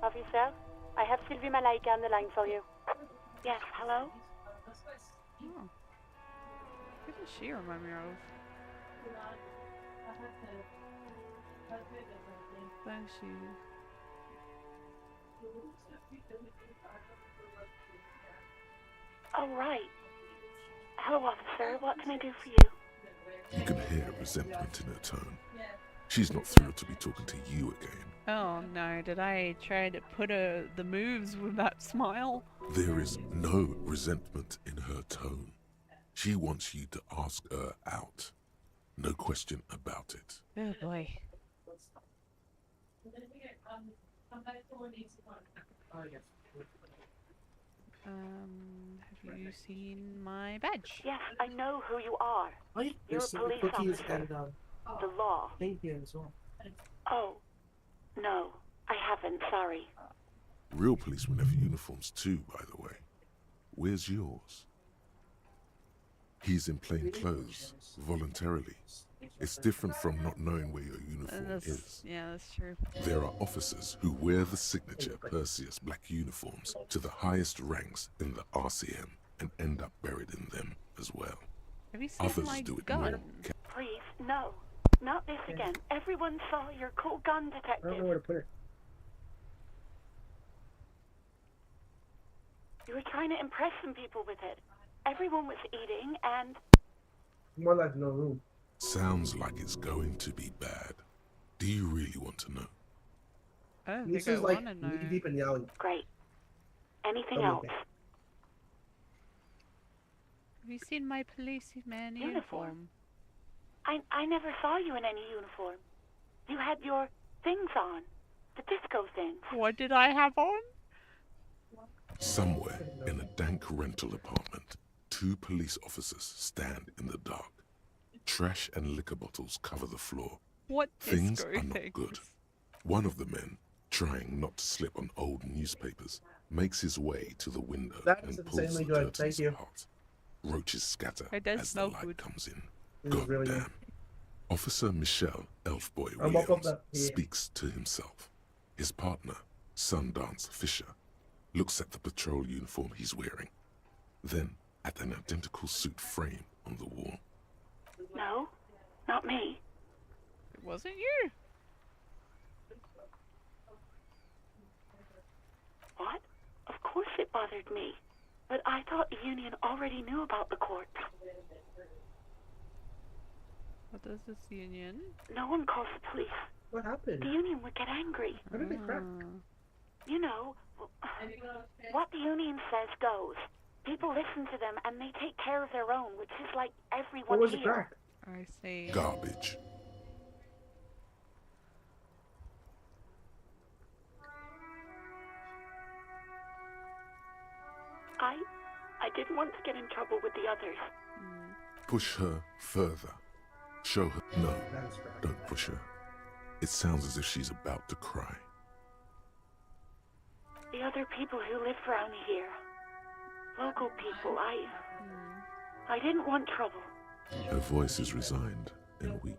Officer, I have Sylvie Malaika on the line for you. Yes, hello? Oh. Who does she remind me of? Thank you. All right. Hello, officer. What can I do for you? You can hear resentment in her tone. She's not thrilled to be talking to you again. Oh no, did I try to put the moves with that smile? There is no resentment in her tone. She wants you to ask her out. No question about it. Oh boy. Have you seen my badge? Yes, I know who you are. Wait, You're a there's some police cookies officer. and The law. thank you as well. Oh, no, I haven't, sorry. Real policemen have uniforms too, by the way. Where's yours? He's in plain clothes, voluntarily. It's different from not knowing where your uniform is. Yeah, that's true. There are officers who wear the signature Perseus black uniforms to the highest ranks in the RCM and end up buried in them as well. Have you seen Others my do it gun? more. Please, no. Not this again. Everyone saw your cool gun, I don't know detective. where to put it. You were trying to impress some people with it. Everyone was eating and... More like no room. Sounds like it's going to be bad. Do you really want to know? I don't This think is I like want to know. knee deep in the alley. Great. Anything Okay. else? Have you seen my policeman Uniform? I never saw you in any uniform. You had your things on. The disco things. What did I have on? Somewhere in a dank rental apartment, two police officers stand in the dark. Trash and liquor bottles cover the floor. What Things disco are not things? good. One of the men, trying not to slip on old newspapers, makes his way to the window That and is pulls insanely the good. curtains Thank you. apart. Roaches scatter It does as the smell light good. comes in. This is God really damn. good. Officer Michelle Elfboy I'm up on Williams that, yeah. speaks to himself. His partner, Sundance Fisher, looks at the patrol uniform he's wearing, then at an identical suit frame on the wall. No, not me. It wasn't you. What? Of course it bothered me. But I thought the union already knew about the corpse. What does this union? No one calls the police. What happened? The union would get angry. How did they crack? You know, what the union says goes. People listen to them and they take care of their own, which is like everyone What was the here. crack? I see. Garbage. I didn't want to get in trouble with the others. Push her further. Show her. No, That's right. don't push her. It sounds as if she's about to cry. The other people who live around here. Local people, I didn't want trouble. Her voice is resigned and weak.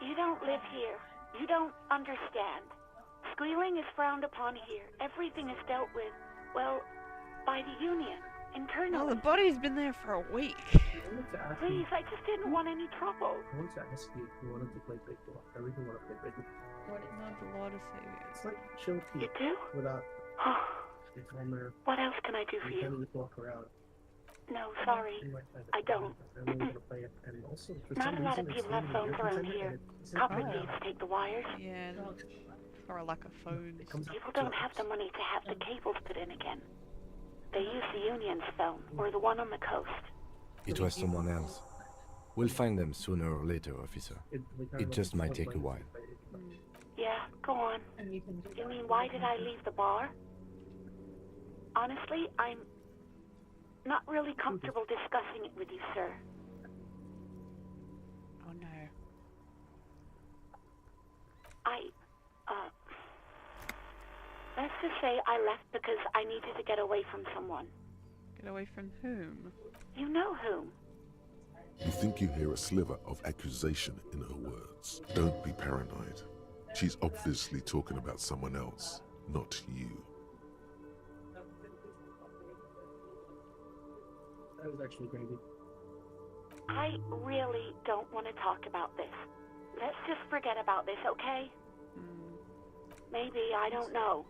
You don't live here. You don't understand. Squealing is frowned upon here. Everything is dealt with, well, by the union, internally. Well, the body's been there for a week. Please, I just didn't want any trouble. I want to ask you if you wanted to play baseball. I really want to play baseball. What is not the law to say It's like chill You Pete do? without it's on there. What else can I do for You you? can just walk around. No, sorry. You might find it I don't. fun. I really want to play it. And also, for Not some a lot of reason, it's people have in phones the around internet here. and it's in Copper the- thieves take the wires. Yeah, or a lack of phones. People don't have the money to have the cables put in again. They use the union's phone, or the one on the coast. It was someone else. We'll find them sooner or later, officer. It just might take a while. Yeah, go on. You mean, why did I leave the bar? Honestly, I'm not really comfortable discussing it with you, sir. Oh no. Let's just say I left because I needed to get away from someone. Get away from whom? You know whom. You think you hear a sliver of accusation in her words. Don't be paranoid. She's obviously talking about someone else, not you. That was actually crazy. I really don't want to talk about this. Let's just forget about this, okay? Maybe, I don't know.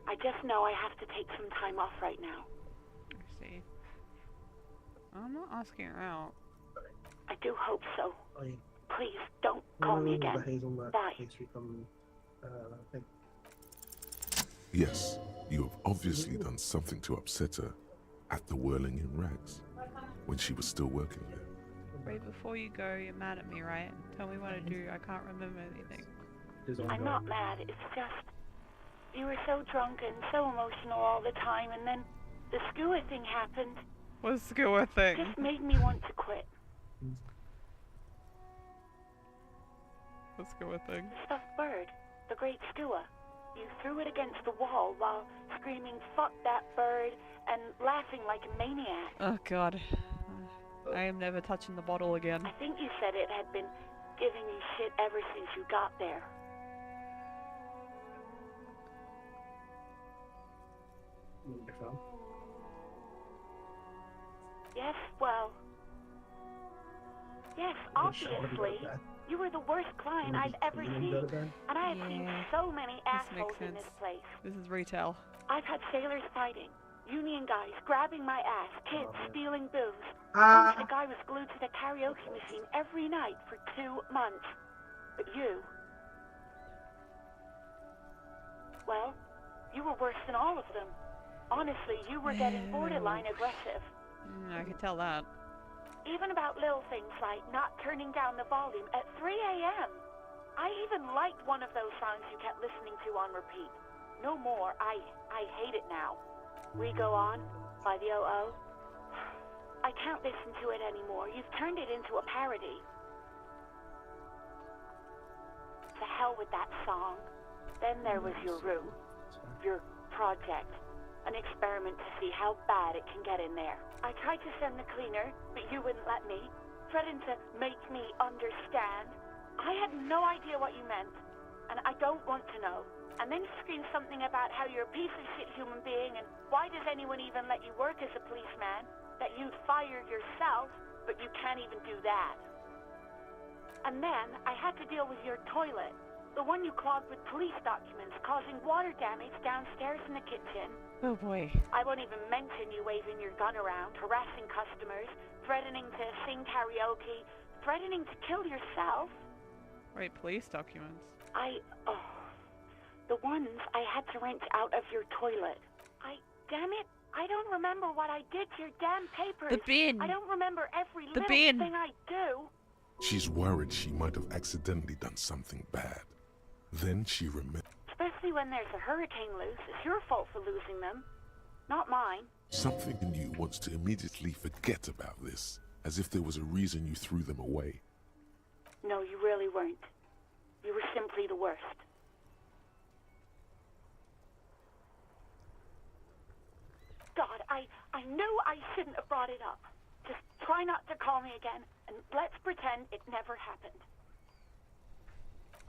I just know I have to take some time off right now. I see. I'm not asking her out. I do hope so. Oh, yeah. Please, don't call me The again. hazelnut Bye. pastry from, thing. Yes, you have obviously done something to upset her at the Whirling in Rags when she was still working there. Right before you go, you're mad at me, right? Tell me what to do. I can't remember anything. I'm not mad, it's just... You were so drunk and so emotional all the time, and then the skua thing happened. What's the skua thing? Just made me want to quit. What's the skua thing? The stuffed bird. The great skua. You threw it against the wall while screaming, "Fuck that bird," and laughing like a maniac. Oh god. I am never touching the bottle again. I think you said it had been giving you shit ever since you got there. Yes, well... Yes, obviously. You were the worst client I've ever seen. And I have seen so many assholes in this place. This is retail. I've had sailors fighting, union guys grabbing my ass, kids stealing booze. Once a guy was glued to the karaoke machine every night for 2 months. But you... Well, you were worse than all of them. Honestly, you were getting borderline aggressive. I can tell that. Even about little things like not turning down the volume at 3 a.m. I even liked one of those songs you kept listening to on repeat. No more. I hate it now. We Go On by the O.O. I can't listen to it anymore. You've turned it into a parody. To hell with that song. Then there was your room. Your project. An experiment to see how bad it can get in there. I tried to send the cleaner, but you wouldn't let me, threatened to make me understand. I had no idea what you meant, and I don't want to know. And then you screamed something about how you're a piece of shit human being, and why does anyone even let you work as a policeman? That you'd fire yourself, but you can't even do that. And then I had to deal with your toilet. The one you clogged with police documents, causing water damage downstairs in the kitchen. Oh boy. I won't even mention you waving your gun around, harassing customers, threatening to sing karaoke, threatening to kill yourself. Right, police documents. The ones I had to wrench out of your toilet. Damn it, I don't remember what I did to your damn papers. The bin. I don't remember every little bin. thing I do. She's worried she might have accidentally done something bad. Then she remembered. Especially when there's a hurricane loose. It's your fault for losing them, not mine. Something in you wants to immediately forget about this, as if there was a reason you threw them away. No, you really weren't. You were simply the worst. God, I knew I shouldn't have brought it up. Just try not to call me again, and let's pretend it never happened.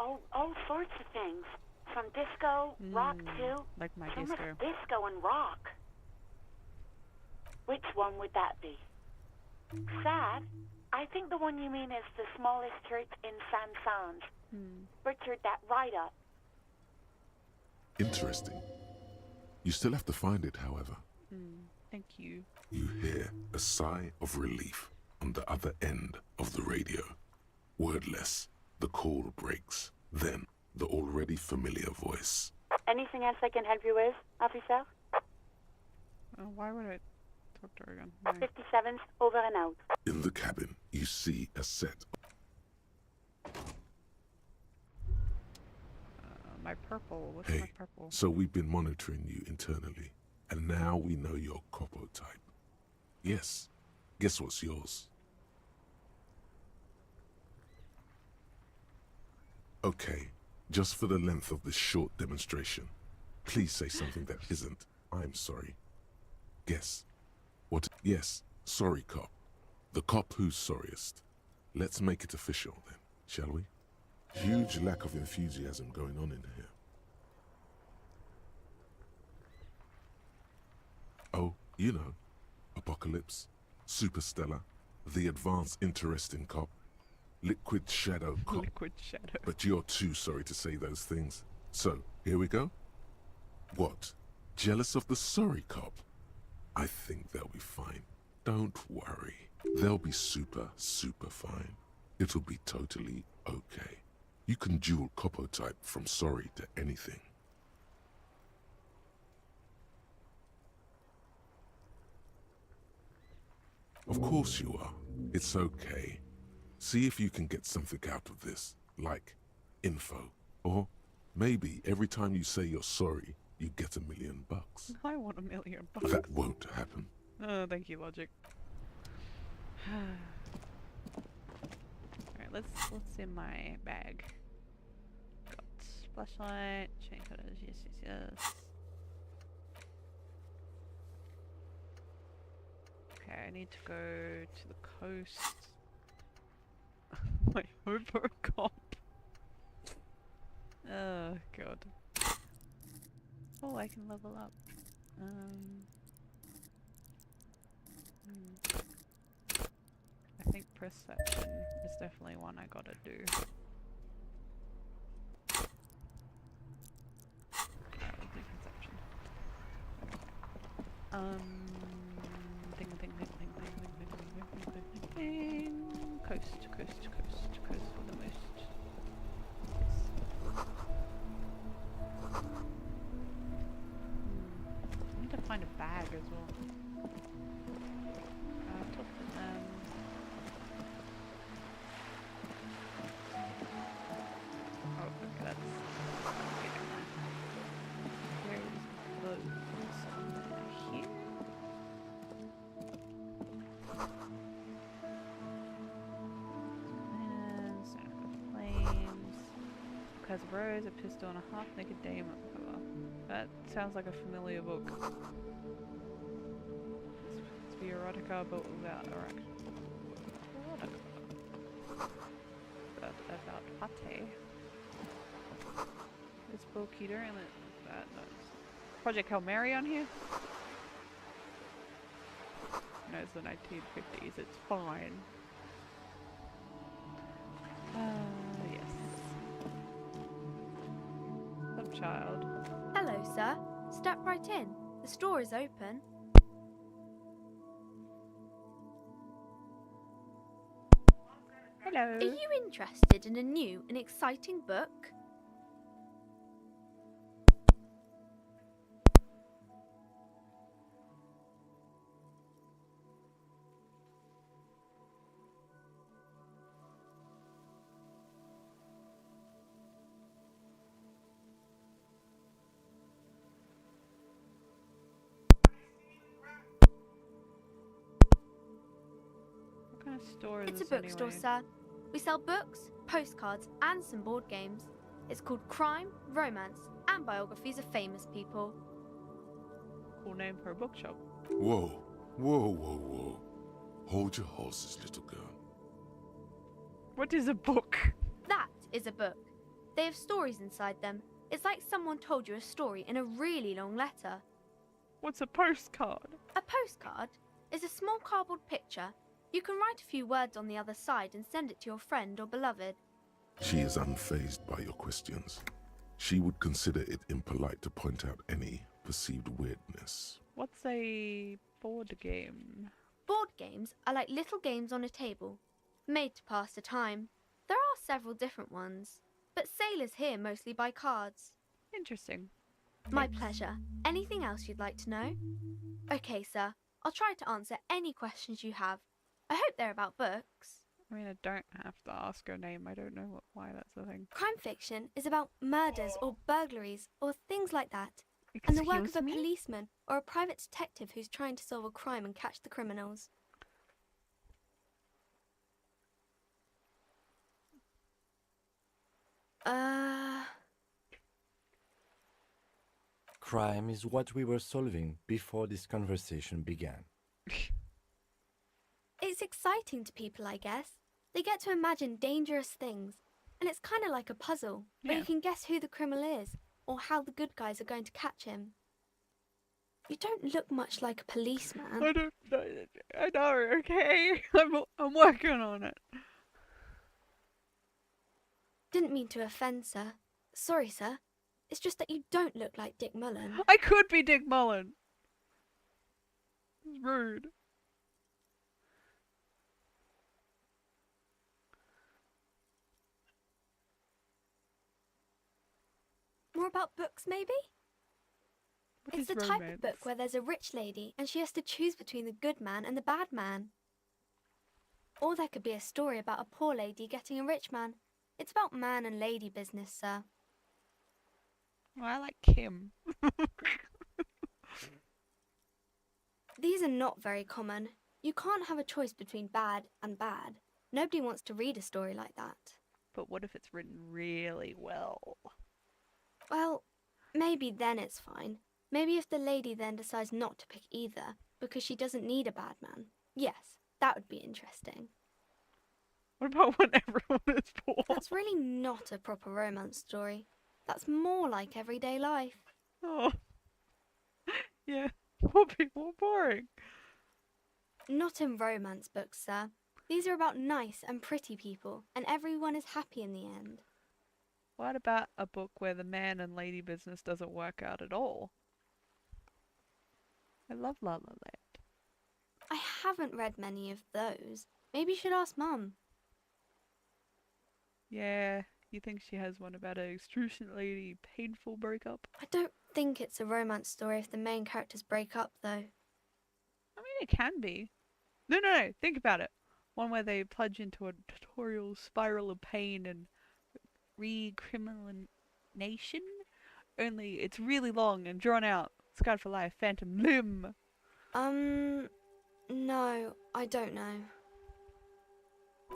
All sorts of things. From disco, rock too. Like my so disco. much disco and rock. Which one would that be? Sad? I think the one you mean is the smallest church in San Sans. Richard, that right up. Interesting. You still have to find it, however. Thank you. You hear a sigh of relief on the other end of the radio. Wordless, the call breaks. Then, the already familiar voice. Anything else I can help you with, officer? Why would I talk to her again? 57's over and out. In the cabin, you see a set. My purple. What's Hey, my purple? so we've been monitoring you internally, and now we know your Copo type. Yes. Guess what's yours? Okay, just for the length of this short demonstration, please say something that isn't, "I'm sorry." Guess. What? Yes, sorry cop. The cop who's sorriest. Let's make it official then, shall we? Huge lack of enthusiasm going on in here. Oh, you know, Apocalypse, Superstellar, the advanced interesting cop, Liquid Shadow cop. Liquid Shadow. But you're too sorry to say those things. So, here we go. What? Jealous of the sorry cop? I think they'll be fine. Don't worry. They'll be super, super fine. It'll be totally okay. You can dual Copo type from sorry to anything. Of course you are. It's okay. See if you can get something out of this, like info. Or maybe every time you say you're sorry, you get $1 million. I want $1 million. That won't happen. Oh, thank you, logic. Alright, let's in my bag. Got flashlight, chain cutters, yes. Okay, I need to go to the coast. Wait, hope for a cop. Oh god. Oh, I can level up. I think perception is definitely one I gotta do. Alright, we'll do perception. Coast for the most. I need to find a bag as well. Talk to them. Oh, okay, that's where is the boat? Here? Flames. Because Rose, a pistol, and a half-naked dame on the cover. That sounds like a familiar book. It's the erotica, but without erotica. About Pate. It's Bill Keater and that notes. Project Hail Mary on here? No, it's the 1950s. It's fine. Yes. Some child. Hello, sir. Step right in. The store is open. Hello. Are you interested in a new and exciting book? What kind of store is It's a this bookstore, anyway? sir. We sell books, postcards, and some board games. It's called Crime, Romance, and Biographies of Famous People. Cool name for a bookshop. Whoa, whoa, whoa, whoa. Hold your horses, little girl. What is a book? That is a book. They have stories inside them. It's like someone told you a story in a really long letter. What's a postcard? A postcard is a small cardboard picture. You can write a few words on the other side and send it to your friend or beloved. She is unfazed by your questions. She would consider it impolite to point out any perceived weirdness. What's a board game? Board games are like little games on a table, made to pass the time. There are several different ones, but sailors here mostly buy cards. Interesting. My pleasure. Anything else you'd like to know? Okay, sir. I'll try to answer any questions you have. I hope they're about books. I mean, I don't have to ask her name. I don't know why that's the thing. Crime fiction is about murders or burglaries or things like that. And the work of a policeman or a private detective who's trying to solve a crime and catch the criminals. Crime is what we were solving before this conversation began. It's exciting to people, I guess. They get to imagine dangerous things. And it's kind of like a puzzle, where you can guess who the criminal is, or how the good guys are going to catch him. You don't look much like a policeman. I don't know. I know, okay? I'm working on it. Didn't mean to offend, sir. Sorry, sir. It's just that you don't look like Dick Mullen. I could be Dick Mullen. It's rude. More about books, maybe? What It's is the type romance? of book where there's a rich lady and she has to choose between the good man and the bad man. Or there could be a story about a poor lady getting a rich man. It's about man and lady business, sir. Well, I like Kim. These are not very common. You can't have a choice between bad and bad. Nobody wants to read a story like that. But what if it's written really well? Well, maybe then it's fine. Maybe if the lady then decides not to pick either, because she doesn't need a bad man. Yes, that would be interesting. What about when everyone is poor? That's really not a proper romance story. That's more like everyday life. Oh. Yeah, poor people are boring. Not in romance books, sir. These are about nice and pretty people, and everyone is happy in the end. What about a book where the man and lady business doesn't work out at all? I love La La Land. I haven't read many of those. Maybe you should ask Mum. Yeah, you think she has one about an excruciatingly painful breakup? I don't think it's a romance story if the main characters break up, though. I mean, it can be. No, think about it. One where they plunge into a tutorial spiral of pain and recrimination? Only it's really long and drawn out. Scarred for Life, Phantom Limb. No, I don't know.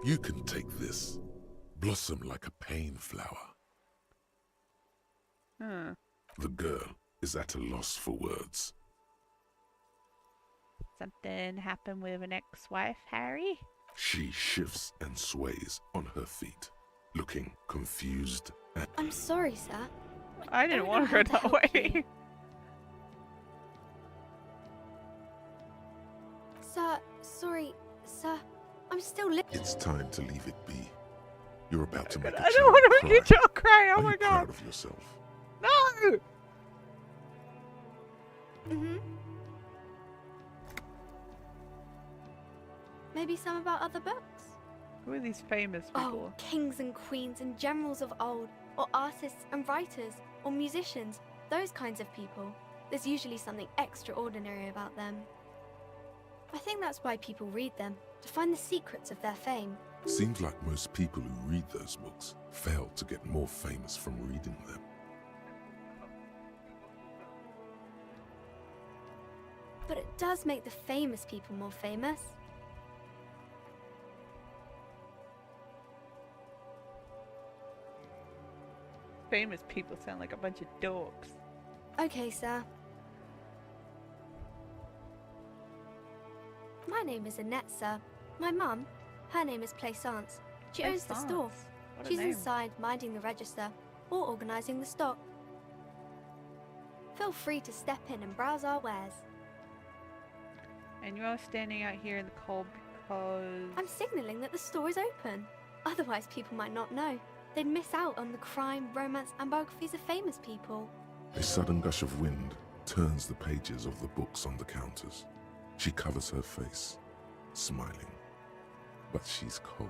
You can take this. Blossom like a pain flower. Huh. The girl is at a loss for words. Something happened with an ex-wife, Harry? She shifts and sways on her feet, looking confused and... I'm sorry, sir. I didn't want to go that way. Sir, sorry, sir. I'm still It's time to leave it be. You're about to make a I don't want to make you child cry. Oh Are my you god. proud of yourself? No! Maybe some about other books? Who are these famous people? Oh, kings and queens and generals of old, or artists and writers, or musicians, those kinds of people. There's usually something extraordinary about them. I think that's why people read them, to find the secrets of their fame. Seems like most people who read those books fail to get more famous from reading them. But it does make the famous people more famous. Famous people sound like a bunch of dorks. Okay, sir. My name is Annette, sir. My mum, her name is Plaisance. She owns the store. What a She's name. inside minding the register or organising the stock. Feel free to step in and browse our wares. And you are standing out here in the cold because... I'm signalling that the store is open. Otherwise, people might not know. They'd miss out on the crime, romance, and biographies of famous people. A sudden gush of wind turns the pages of the books on the counters. She covers her face, smiling, but she's cold.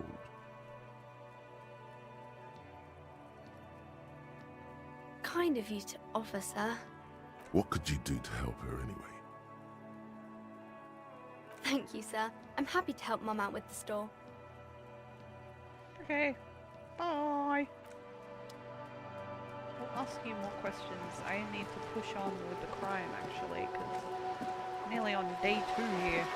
Kind of you to offer, sir. What could you do to help her anyway? Thank you, sir. I'm happy to help Mum out with the store. Okay. Bye. I'll ask you more questions. I need to push on with the crime, actually, because nearly on day 2 here.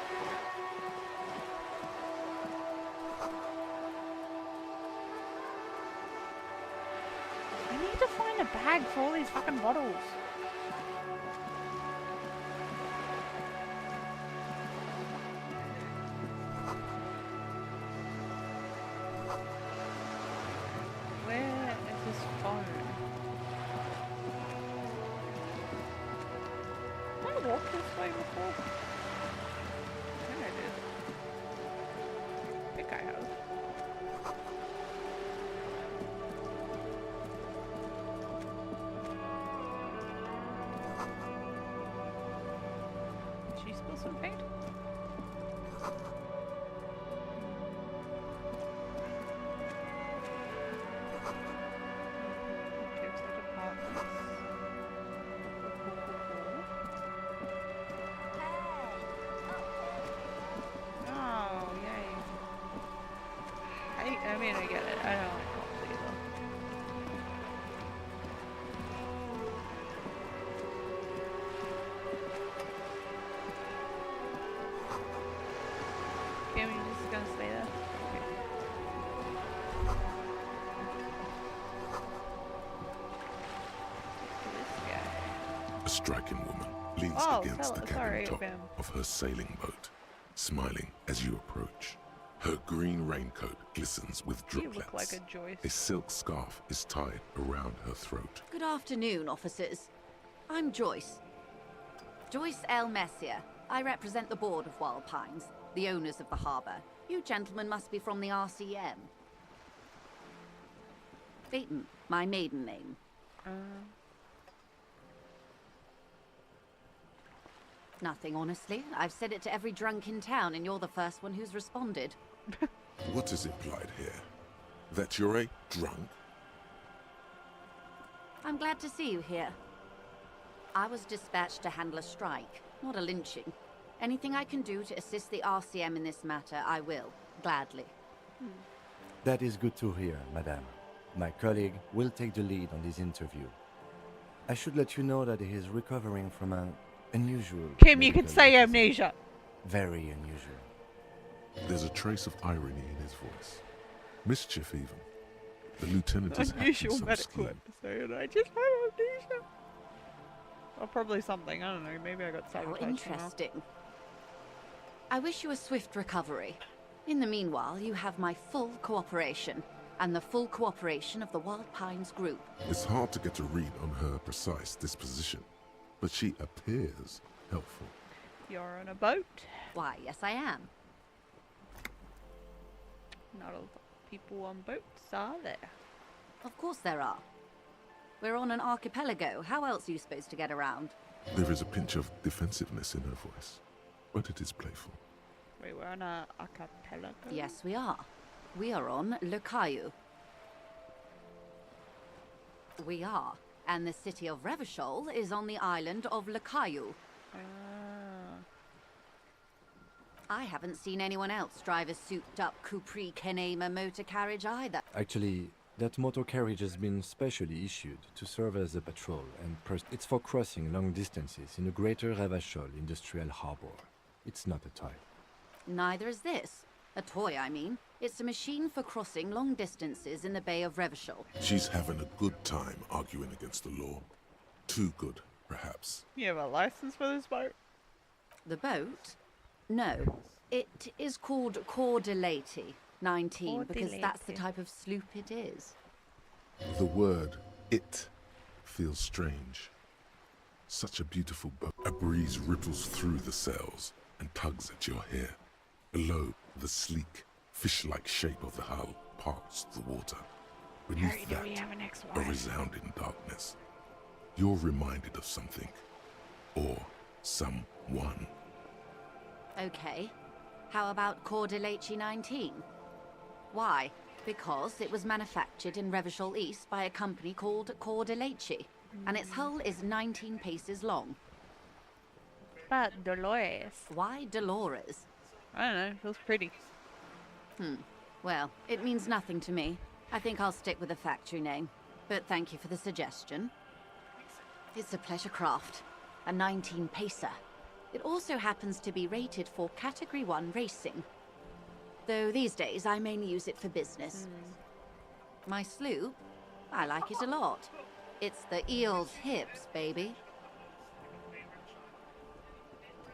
I need to find a bag for all these fucking bottles. Where is this phone? Did I walk this way before? I think I did. I think I have. Did she spill some paint? Oh, yay. I mean, I get it. I don't like cold either. A striking woman leans against the cabin top of her sailing boat, smiling as you approach. Her green raincoat glistens with droplets. You look like a Joyce. A silk scarf is tied around her throat. Good afternoon, officers. I'm Joyce. Joyce L. Messier. I represent the board of Wild Pines, the owners of the harbour. You gentlemen must be from the RCM. Phaeton, my maiden name. Nothing, honestly. I've said it to every drunk in town, and you're the first one who's responded. What is implied here? That you're a drunk? I'm glad to see you here. I was dispatched to handle a strike, not a lynching. Anything I can do to assist the RCM in this matter, I will, gladly. That is good to hear, madame. My colleague will take the lead on this interview. I should let you know that he is recovering from an unusual... Kim, you could say amnesia. Very unusual. There's a trace of irony in his voice. Mischief, even. The lieutenant is Unusual some medical scheme. episode. I just have amnesia. Or probably something. I don't know. Maybe I got sabotaged. How interesting. I wish you a swift recovery. In the meanwhile, you have my full cooperation, and the full cooperation of the Wild Pines group. It's hard to get a read on her precise disposition, but she appears helpful. You're on a boat? Why, yes I am. Not a lot of people on boats, are there? Of course there are. We're on an archipelago. How else are you supposed to get around? There is a pinch of defensiveness in her voice, but it is playful. Wait, we're on a archipelago? Yes, we are. We are on Le Caillou. We are. And the city of Revachol is on the island of Le Caillou. I haven't seen anyone else drive a souped-up Capri Kenema motor carriage either. Actually, that motor carriage has been specially issued to serve as a patrol, and it's for crossing long distances in the greater Revachol industrial harbor. It's not a toy. Neither is this. A toy, I mean. It's a machine for crossing long distances in the Bay of Revachol. She's having a good time arguing against the law. Too good, perhaps. You have a license for this boat? The boat? No. It is called Cordelati 19 because that's the type of sloop it is. The word "it" feels strange. Such a beautiful boat. A breeze ripples through the sails and tugs at your hair. Below, the sleek, fish-like shape of the hull parts the water. Beneath that, a resounding darkness. You're reminded of something. Or someone. Okay. How about Cordelati 19? Why? Because it was manufactured in Revachol East by a company called Cordelati, and its hull is 19 paces long. But Dolores. Why Dolores? I don't know, it feels pretty. Well, it means nothing to me. I think I'll stick with the factory name. But thank you for the suggestion. It's a pleasure craft. A 19-pacer. It also happens to be rated for Category 1 racing. Though these days I mainly use it for business. My sloop? I like it a lot. It's the eel's hips, baby.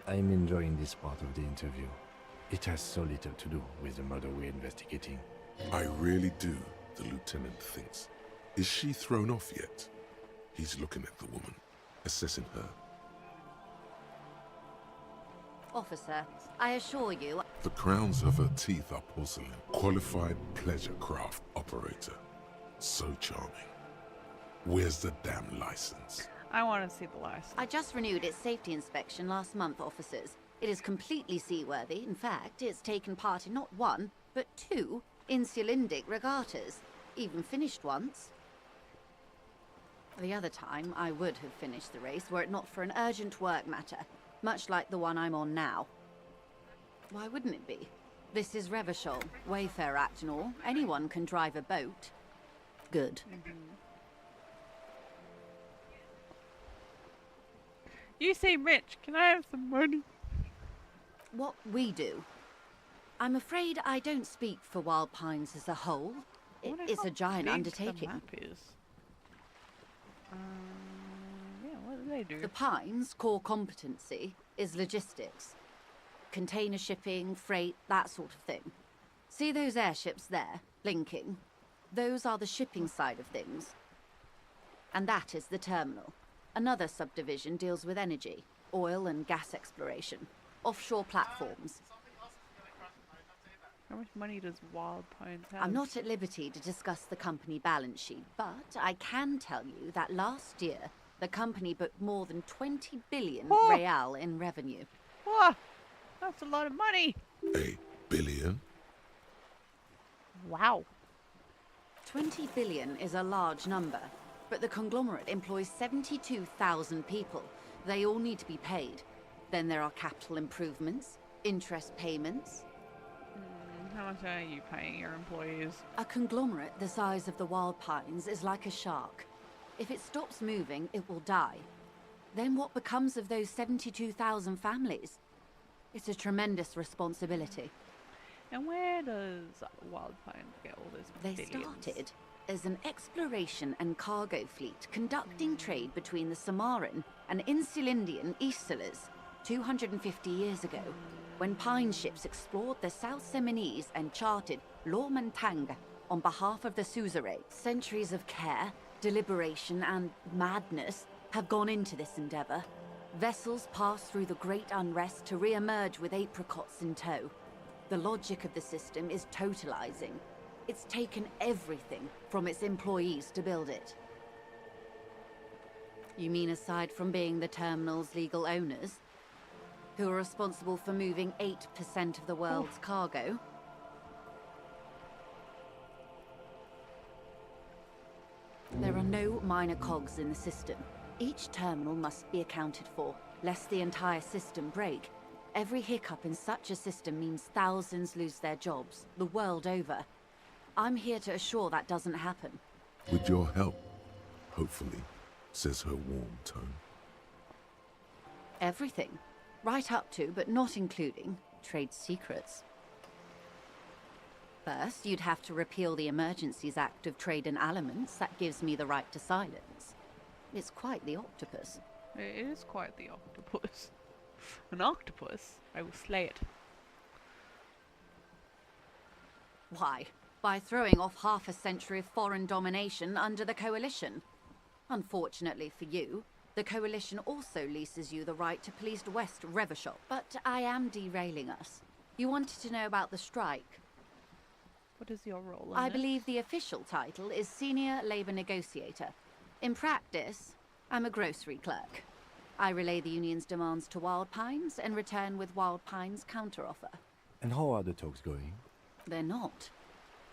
I'm enjoying this part of the interview. It has so little to do with the murder we're investigating. I really do, the lieutenant thinks. Is she thrown off yet? He's looking at the woman, assessing her. Officer, I assure you... The crowns of her teeth are porcelain. Qualified pleasure craft operator. So charming. Where's the damn license? I want to see the license. I just renewed its safety inspection last month, officers. It is completely seaworthy. In fact, it's taken part in not one, but 2 insulindic regattas. Even finished once. The other time, I would have finished the race were it not for an urgent work matter, much like the one I'm on now. Why wouldn't it be? This is Revachol, Wayfarer Act and all. Anyone can drive a boat. Good. You seem rich. Can I have some money? What we do. I'm afraid I don't speak for Wild Pines as a whole. It's a giant undertaking. The map is. Yeah, what do they do? The Pines' core competency is logistics. Container shipping, freight, that sort of thing. See those airships there, blinking? Those are the shipping side of things. And that is the terminal. Another subdivision deals with energy, oil and gas exploration, offshore platforms. How much money does Wild Pines have? I'm not at liberty to discuss the company balance sheet, but I can tell you that last year, the company booked more than 20 billion real in revenue. Whoa! That's a lot of money! A billion? Wow. 20 billion is a large number, but the conglomerate employs 72,000 people. They all need to be paid. Then there are capital improvements, interest payments. How much are you paying your employees? A conglomerate the size of the Wild Pines is like a shark. If it stops moving, it will die. Then what becomes of those 72,000 families? It's a tremendous responsibility. And where does Wild Pines get all this They started as an exploration and cargo fleet conducting trade between the Samaran and Insulindian Isolas 250 years ago, when pine ships explored the South Seminese and charted Lomantang on behalf of the suzerain. Centuries of care, deliberation and madness have gone into this endeavor. Vessels pass through the great unrest to re-emerge with apricots in tow. The logic of the system is totalizing. It's taken everything from its employees to build it. You mean aside from being the terminal's legal owners, who are responsible for moving 8% of the world's cargo? There are no minor cogs in the system. Each terminal must be accounted for, lest the entire system break. Every hiccup in such a system means thousands lose their jobs, the world over. I'm here to assure that doesn't happen. With your help, hopefully, says her warm tone. Everything. Right up to, but not including, trade secrets. First, you'd have to repeal the Emergencies Act of Trade in Aliments that gives me the right to silence. It's quite the octopus. It is quite the octopus. An octopus? I will slay it. Why? By throwing off half a century of foreign domination under the Coalition. Unfortunately for you, the Coalition also leases you the right to police West Revachol. But I am derailing us. You wanted to know about the strike. What is your role in I this? believe the official title is Senior Labor Negotiator. In practice, I'm a grocery clerk. I relay the union's demands to Wild Pines and return with Wild Pines' counteroffer. And how are the talks going? They're not.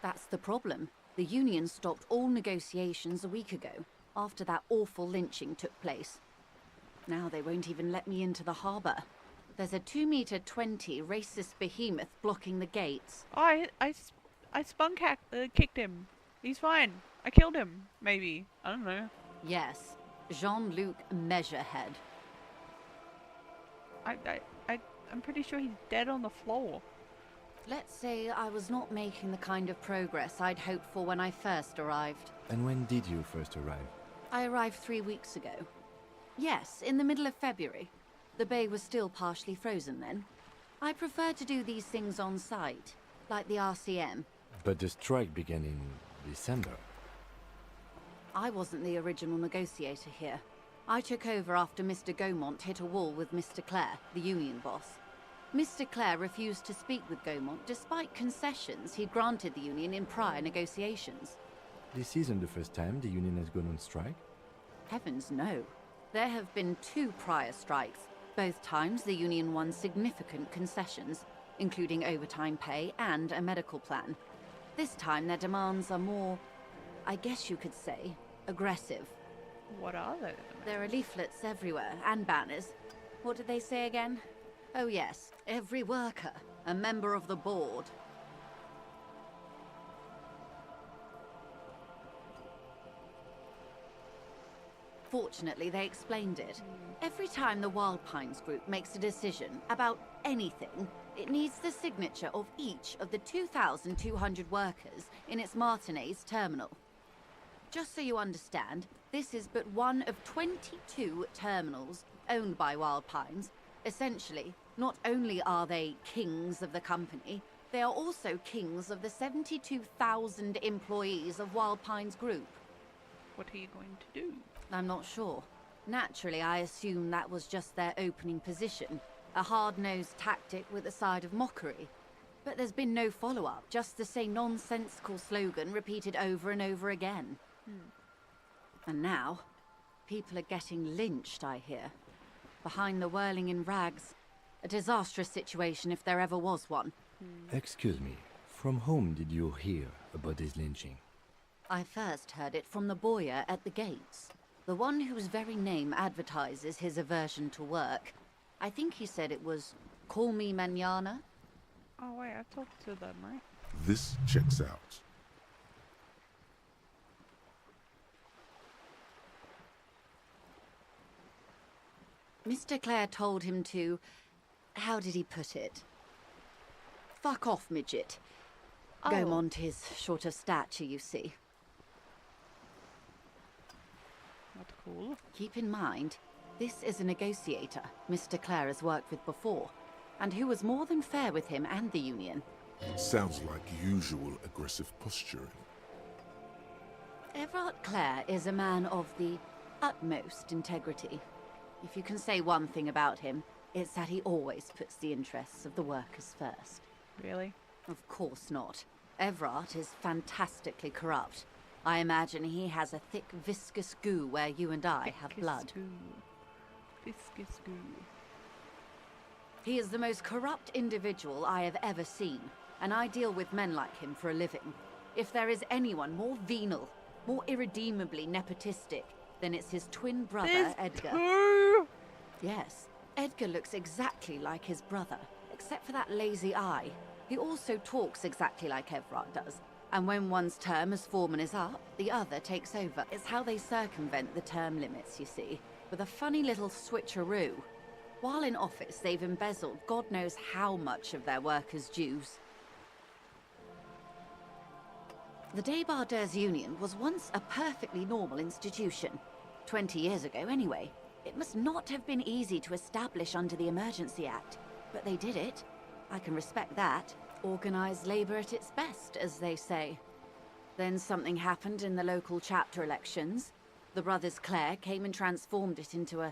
That's the problem. The union stopped all negotiations a week ago, after that awful lynching took place. Now they won't even let me into the harbour. There's a 2-meter 20 racist behemoth blocking the gates. Oh, I kicked him. He's fine. I killed him. Maybe. I don't know. Yes, Jean-Luc Measurehead. I'm pretty sure he's dead on the floor. Let's say I was not making the kind of progress I'd hoped for when I first arrived. And when did you first arrive? I arrived 3 weeks ago. Yes, in the middle of February. The bay was still partially frozen then. I prefer to do these things on site, like the RCM. But the strike began in December. I wasn't the original negotiator here. I took over after Mr. Gaumont hit a wall with Mr. Clare, the union boss. Mr. Clare refused to speak with Gaumont despite concessions he'd granted the union in prior negotiations. This isn't the first time the union has gone on strike? Heavens no. There have been 2 prior strikes. Both times the union won significant concessions, including overtime pay and a medical plan. This time their demands are more, I guess you could say, aggressive. What are they? There are leaflets everywhere, and banners. What did they say again? Oh yes, every worker, a member of the board. Fortunately, they explained it. Every time the Wild Pines group makes a decision about anything, it needs the signature of each of the 2,200 workers in its Martinez terminal. Just so you understand, this is but one of 22 terminals owned by Wild Pines. Essentially, not only are they kings of the company, they are also kings of the 72,000 employees of Wild Pines Group. What are you going to do? I'm not sure. Naturally, I assume that was just their opening position, a hard-nosed tactic with a side of mockery. But there's been no follow-up, just the same nonsensical slogan repeated over and over again. And now, people are getting lynched, I hear. Behind the whirling in rags. A disastrous situation if there ever was one. Excuse me, from whom did you hear about this lynching? I first heard it from the boyer at the gates. The one whose very name advertises his aversion to work. I think he said it was, "Call me mañana." Oh wait, I talked to them, right? This checks out. Mr. Clare told him to... how did he put it? Fuck off, midget. Gaumont is short of stature, you see. Not cool. Keep in mind, this is a negotiator Mr. Clare has worked with before, and who was more than fair with him and the Union. Sounds like usual aggressive posturing. Everard Clare is a man of the utmost integrity. If you can say one thing about him, it's that he always puts the interests of the workers first. Really? Of course not. Everard is fantastically corrupt. I imagine he has a thick, viscous goo where you and I have blood. Viscous goo. He is the most corrupt individual I have ever seen, and I deal with men like him for a living. If there is anyone more venal, more irredeemably nepotistic, then it's his twin brother, Edgar. Yes, Edgar looks exactly like his brother, except for that lazy eye. He also talks exactly like Everard does. And when one's term as foreman is up, the other takes over. It's how they circumvent the term limits, you see, with a funny little switcheroo. While in office, they've embezzled God knows how much of their workers' dues. The Débardeurs Union was once a perfectly normal institution. 20 years ago, anyway. It must not have been easy to establish under the Emergency Act, but they did it. I can respect that. Organised labour at its best, as they say. Then something happened in the local chapter elections. The brothers Clare came and transformed it into a...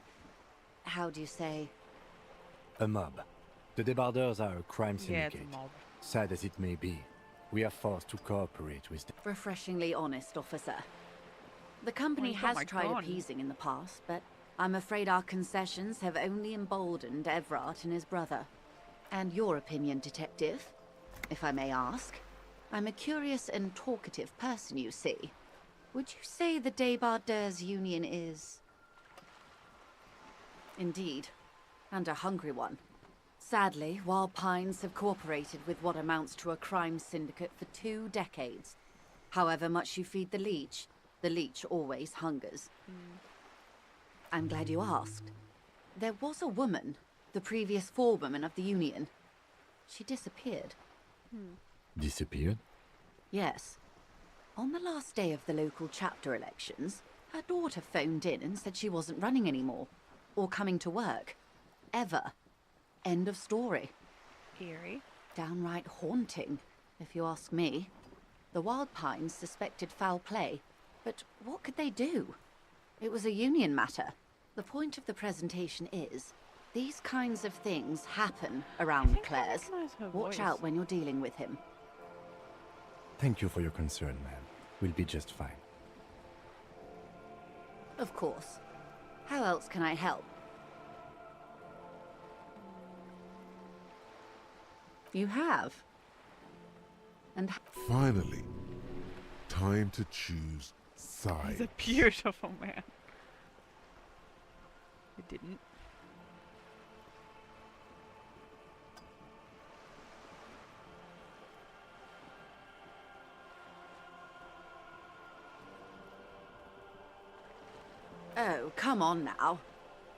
how do you say? A mob. The Débardeurs are a crime syndicate. Yeah, it's a mob. Sad as it may be, we are forced to cooperate with them. Refreshingly honest, officer. The company Well, he's got has my tried gun. appeasing in the past, but I'm afraid our concessions have only emboldened Everard and his brother. And your opinion, detective, if I may ask? I'm a curious and talkative person, you see. Would you say the Débardeurs Union is... Indeed, and a hungry one. Sadly, Wild Pines have cooperated with what amounts to a crime syndicate for 2 decades. However much you feed the leech always hungers. I'm glad you asked. There was a woman, the previous forewoman of the Union. She disappeared. Disappeared? Yes. On the last day of the local chapter elections, her daughter phoned in and said she wasn't running anymore, or coming to work. Ever. End of story. Eerie. Downright haunting, if you ask me. The Wild Pines suspected foul play, but what could they do? It was a union matter. The point of the presentation is, these kinds of things happen around the Clares. Watch out when you're dealing with him. Thank you for your concern, ma'am. We'll be just fine. Of course. How else can I help? You have. And Finally, time to choose sides. He's a beautiful man. It didn't. oh, come on now.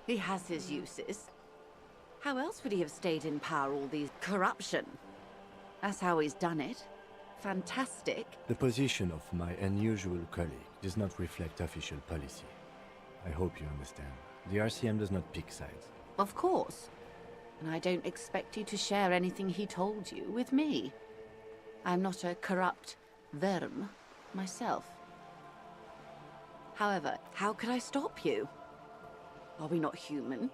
He has his uses. How else would he have stayed in power all these... corruption? That's how he's done it. Fantastic. The position of my unusual colleague does not reflect official policy. I hope you understand. The RCM does not pick sides. Of course. And I don't expect you to share anything he told you with me. I'm not a corrupt verm myself. However, how could I stop you? Are we not human?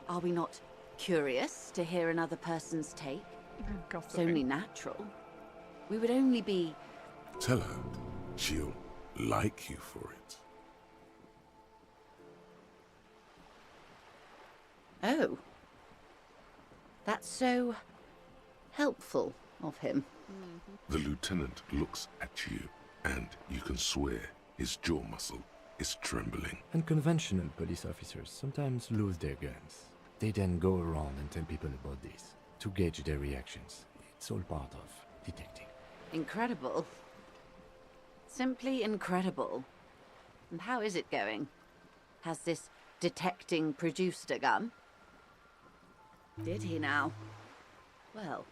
Are we not curious to hear another person's take? It's only natural. We would only be... Tell her she'll like you for it. Oh. That's so helpful of him. The lieutenant looks at you, and you can swear his jaw muscle is trembling. Unconventional police officers sometimes lose their guns. They then go around and tell people about this, to gauge their reactions. It's all part of detecting. Incredible. Simply incredible. And how is it going? Has this detecting produced a gun? Did he now? Well,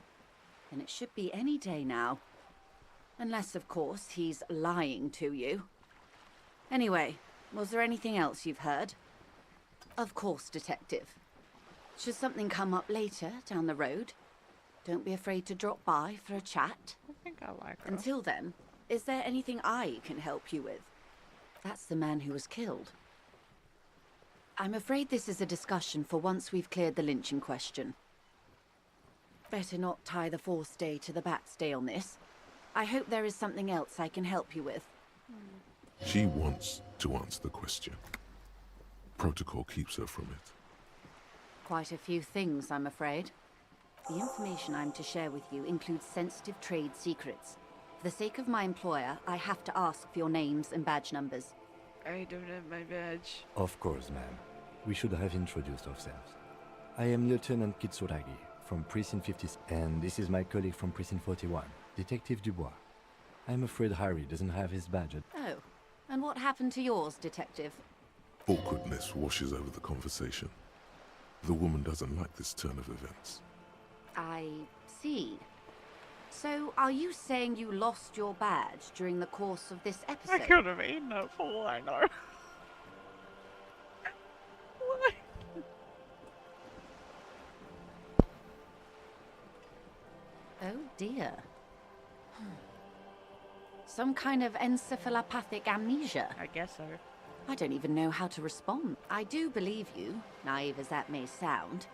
then it should be any day now. Unless, of course, he's lying to you. Anyway, was there anything else you've heard? Of course, Detective. Should something come up later, down the road, don't be afraid to drop by for a chat. I think I like her. Until then, is there anything I can help you with? That's the man who was killed. I'm afraid this is a discussion for once we've cleared the lynching question. Better not tie the fourth day to the bat's day on this. I hope there is something else I can help you with. She wants to answer the question. Protocol keeps her from it. Quite a few things, I'm afraid. The information I'm to share with you includes sensitive trade secrets. For the sake of my employer, I have to ask for your names and badge numbers. I don't have my badge. Of course, ma'am. We should have introduced ourselves. I am Lieutenant Kitsuragi from Precinct 50, and this is my colleague from Precinct 41, Detective Dubois. I'm afraid Harry doesn't have his badge. Oh, and what happened to yours, Detective? Awkwardness washes over the conversation. The woman doesn't like this turn of events. I see. So, are you saying you lost your badge during the course of this episode? I could have eaten it for all I know. Why? Oh dear. Some kind of encephalopathic amnesia. I guess so. I don't even know how to respond. I do believe you, naive as that may sound.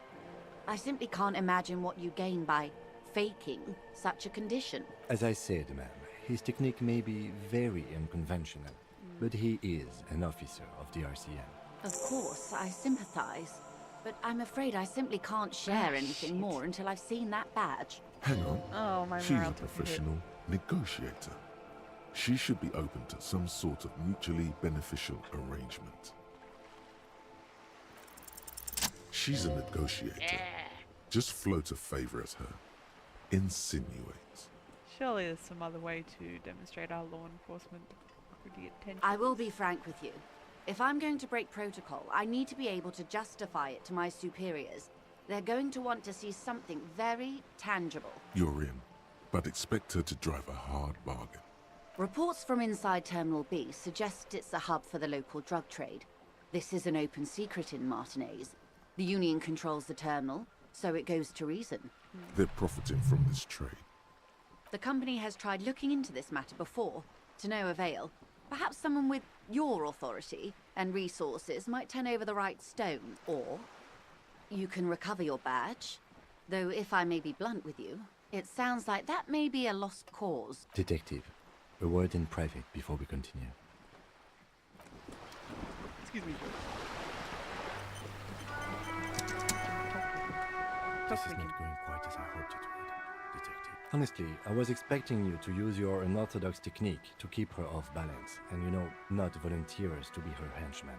I simply can't imagine what you gain by faking such a condition. As I said, ma'am, his technique may be very unconventional, but he is an officer of the RCM. Of course, I sympathize, but I'm afraid I simply can't share anything more until I've seen that badge. Hang on. Oh, my She's morale a took a hit. professional negotiator. She should be open to some sort of mutually beneficial arrangement. She's a negotiator. Yeah. Just float a favor at her. Insinuate. Surely there's some other way to demonstrate our law enforcement pretty attention. I will be frank with you. If I'm going to break protocol, I need to be able to justify it to my superiors. They're going to want to see something very tangible. You're in, but expect her to drive a hard bargain. Reports from inside Terminal B suggest it's a hub for the local drug trade. This is an open secret in Martinez. The Union controls the terminal, so it goes to reason. They're profiting from this trade. The company has tried looking into this matter before, to no avail. Perhaps someone with your authority and resources might turn over the right stone, or you can recover your badge. Though if I may be blunt with you, it sounds like that may be a lost cause. Detective, a word in private before we continue. Excuse me, This is not going quite as I hoped it would, Detective. Honestly, I was expecting you to use your unorthodox technique to keep her off balance, and not volunteer us to be her henchman.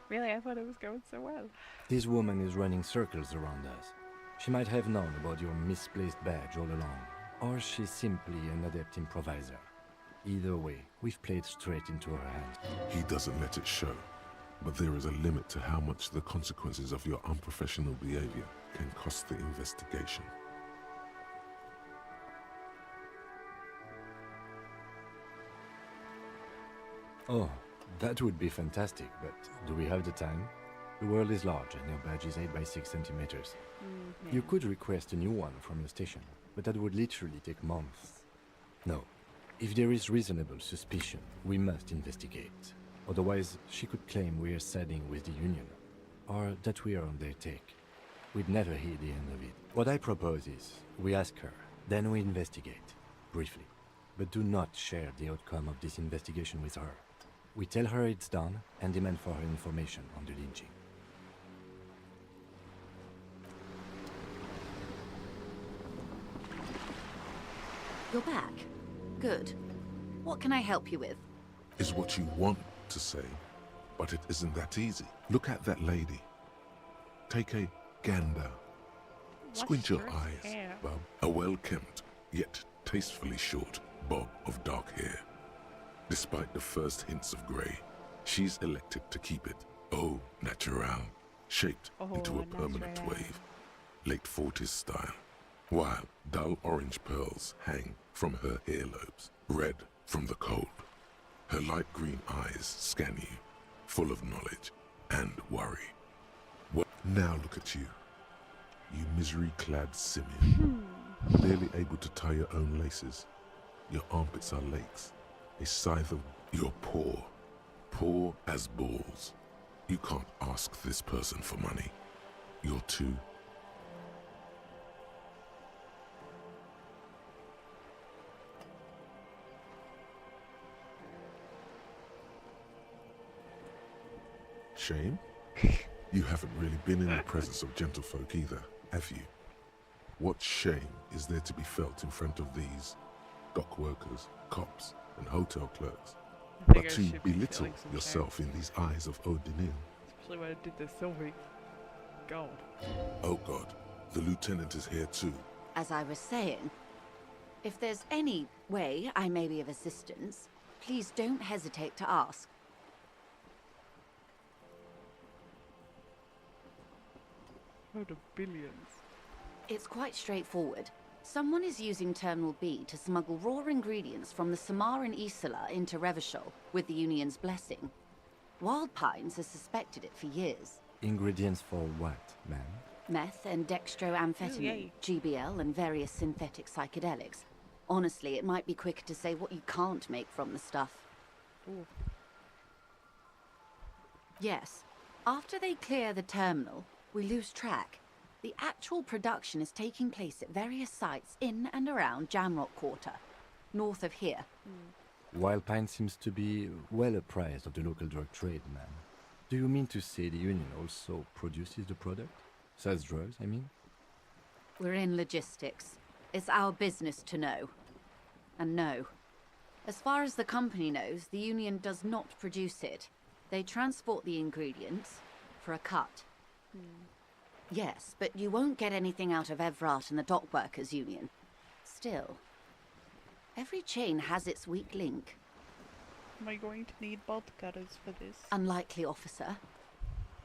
Really, I thought it was going so well. This woman is running circles around us. She might have known about your misplaced badge all along, or she's simply an adept improviser. Either way, we've played straight into her hands. He doesn't let it show, but there is a limit to how much the consequences of your unprofessional behavior can cost the investigation. Oh, That would be fantastic, but do we have the time? The world is large and your badge is 8 by 6 centimeters. You could request a new one from the station, but that would literally take months. No. If there is reasonable suspicion, we must investigate. Otherwise, she could claim we are siding with the Union, or that we are on their take. We'd never hear the end of it. What I propose is, we ask her, then we investigate, briefly. But do not share the outcome of this investigation with her. We tell her it's done, and demand for her information on the lynching. You're back. Good. What can I help you with? Is what you want to say, but it isn't that easy. Look at that lady. Take a gander. Squint your eyes, Bob. A well-kempt, yet tastefully short bob of dark hair. Despite the first hints of grey, she's elected to keep it au naturel, shaped into a permanent wave, late 40s style, while dull orange pearls hang from her earlobes, red from the cold. Her light green eyes scan you, full of knowledge and worry. Well, now look at you, you misery-clad simian, barely able to tie your own laces. Your armpits are lakes, a scythe of... You're poor as balls. You can't ask this person for money. You're too... Shame? You haven't really been in the presence of gentlefolk either, have you? What shame is there to be felt in front of these dock workers, cops, and hotel clerks, but to belittle yourself in these eyes of Odinin? Especially when I did the Sylvie. God. Oh God, the lieutenant is here too. As I was saying, if there's any way I may be of assistance, please don't hesitate to ask. Oh, the billions. It's quite straightforward. Someone is using Terminal B to smuggle raw ingredients from the Samar and Isola into Revachol with the Union's blessing. Wild Pines has suspected it for years. Ingredients for what, ma'am? Meth and dextroamphetamine, GBL, and various synthetic psychedelics. Honestly, it might be quicker to say what you can't make from the stuff. Ooh. Yes. After they clear the terminal, we lose track. The actual production is taking place at various sites in and around Jamrock Quarter, north of here. Wild Pine seems to be well apprised of the local drug trade, ma'am. Do you mean to say the Union also produces the product? Sells drugs, I mean? We're in logistics. It's our business to know. And no. As far as the company knows, the Union does not produce it. They transport the ingredients for a cut. Yes, but you won't get anything out of Evrat and the Dock Workers Union. Still, every chain has its weak link. Am I going to need bolt cutters for this? Unlikely, officer.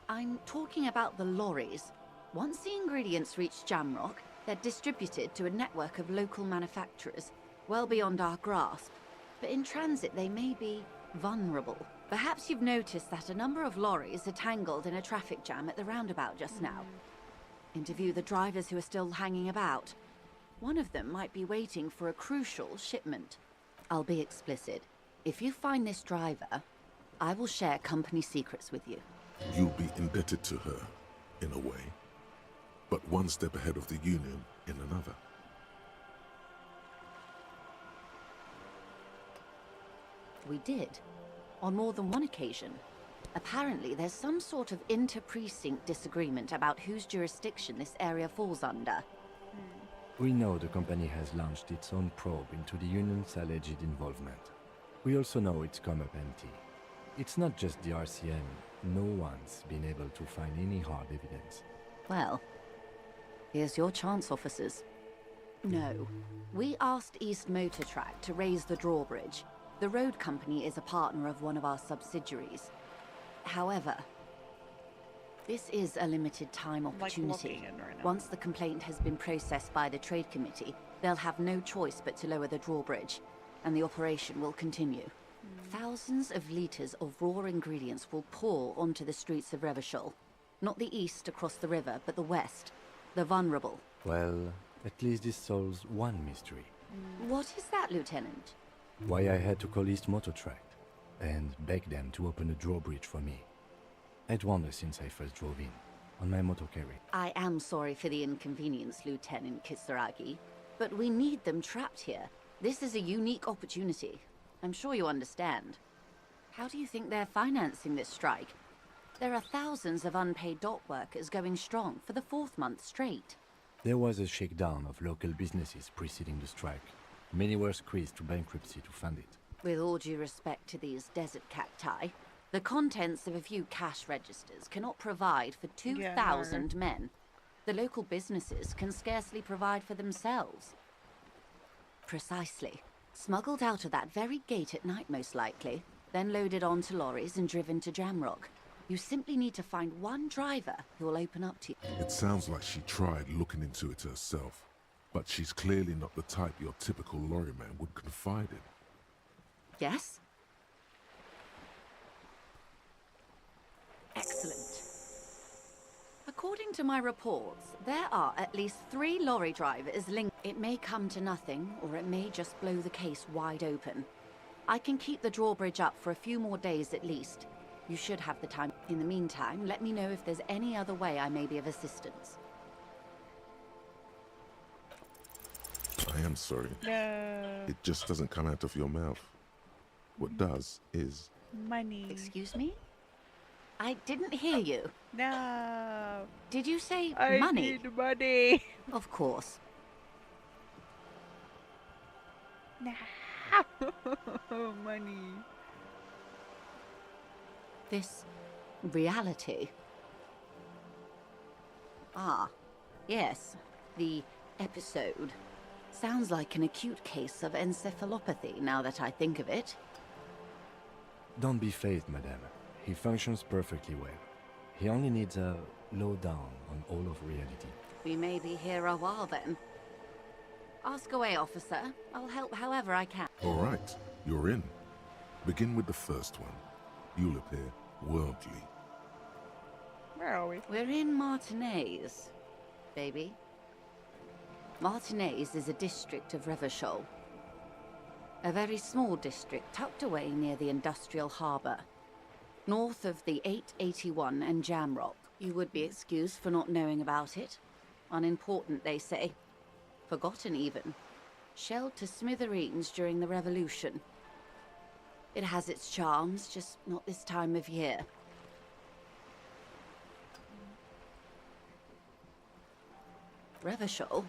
I'm talking about the lorries. Once the ingredients reach Jamrock, they're distributed to a network of local manufacturers, well beyond our grasp. But in transit, they may be vulnerable. Perhaps you've noticed that a number of lorries are tangled in a traffic jam at the roundabout just now. Interview the drivers who are still hanging about. One of them might be waiting for a crucial shipment. I'll be explicit. If you find this driver, I will share company secrets with you. You'll be indebted to her, in a way, but one step ahead of the Union in another. We did. On more than one occasion. Apparently, there's some sort of inter-precinct disagreement about whose jurisdiction this area falls under. We know the company has launched its own probe into the Union's alleged involvement. We also know it's come up empty. It's not just the RCM. No one's been able to find any hard evidence. Well, here's your chance, officers. No. We asked East Motor Track to raise the drawbridge. The road company is a partner of one of our subsidiaries. However, this is a limited time opportunity. Once the complaint has been processed by the Trade Committee, they'll have no choice but to lower the drawbridge, and the operation will continue. Thousands of litres of raw ingredients will pour onto the streets of GIRLLL. Not the east across the river, but the west. The vulnerable. Well, at least this solves one mystery. What is that, Lieutenant? Why I had to call East Motor Tract and beg them to open a drawbridge for me. I'd wondered since I first drove in, on my motor carry. I am sorry for the inconvenience, Lieutenant Kitsuragi, but we need them trapped here. This is a unique opportunity. I'm sure you understand. How do you think they're financing this strike? There are thousands of unpaid dock workers going strong for the 4th month straight. There was a shakedown of local businesses preceding the strike. Many were squeezed to bankruptcy to fund it. With all due respect to these desert cacti, the contents of a few cash registers cannot provide for 2,000 men. The local businesses can scarcely provide for themselves. Precisely. Smuggled out of that very gate at night, most likely, then loaded onto lorries and driven to Jamrock. You simply need to find one driver who will open up to you. It sounds like she tried looking into it herself, but she's clearly not the type your typical lorryman would confide in. Yes? Excellent. According to my reports, there are at least 3 lorry drivers linked. It may come to nothing, or it may just blow the case wide open. I can keep the drawbridge up for a few more days at least. You should have the time. In the meantime, let me know if there's any other way I may be of assistance. I am sorry. No. It just doesn't come out of your mouth. What does is... Money. Excuse me? I didn't hear you. No. Did you say I money? need money. Of course. No. Money. This reality. Ah, yes. The episode. Sounds like an acute case of encephalopathy now that I think of it. Don't be phased, madame. He functions perfectly well. He only needs a lowdown on all of reality. We may be here a while then. Ask away, officer. I'll help however I can. All right, you're in. Begin with the first one. You'll appear worldly. Where are we? We're in Martinez, baby. Martinez is a district of GIRLLL. A very small district tucked away near the industrial harbour. North of the 881 and Jamrock. You would be excused for not knowing about it. Unimportant, they say. Forgotten, even. Shelled to smithereens during the Revolution. It has its charms, just not this time of year. GIRLLL?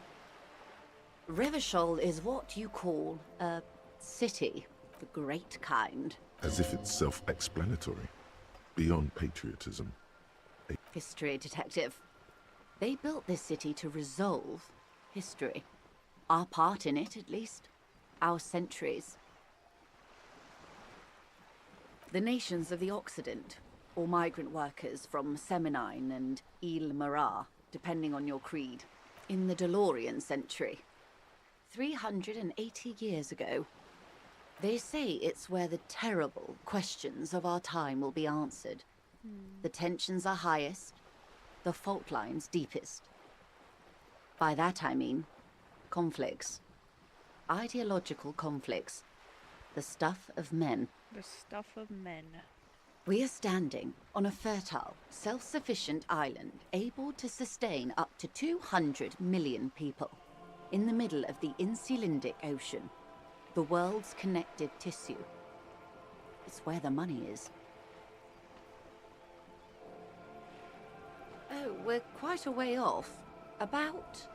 GIRLLL is what you call a city. The great kind. As if it's self-explanatory. Beyond patriotism. History detective. They built this city to resolve history. Our part in it, at least. Our centuries. The nations of the Occident, or migrant workers from Seminine and Ile Marat, depending on your creed. In the DeLorean century. 380 years ago. They say it's where the terrible questions of our time will be answered. The tensions are highest, the fault lines deepest. By that I mean conflicts. Ideological conflicts. The stuff of men. The stuff of men. We are standing on a fertile, self-sufficient island able to sustain up to 200 million people. In the middle of the Insulindic Ocean. The world's connective tissue. It's where the money is. Oh, we're quite a way off. About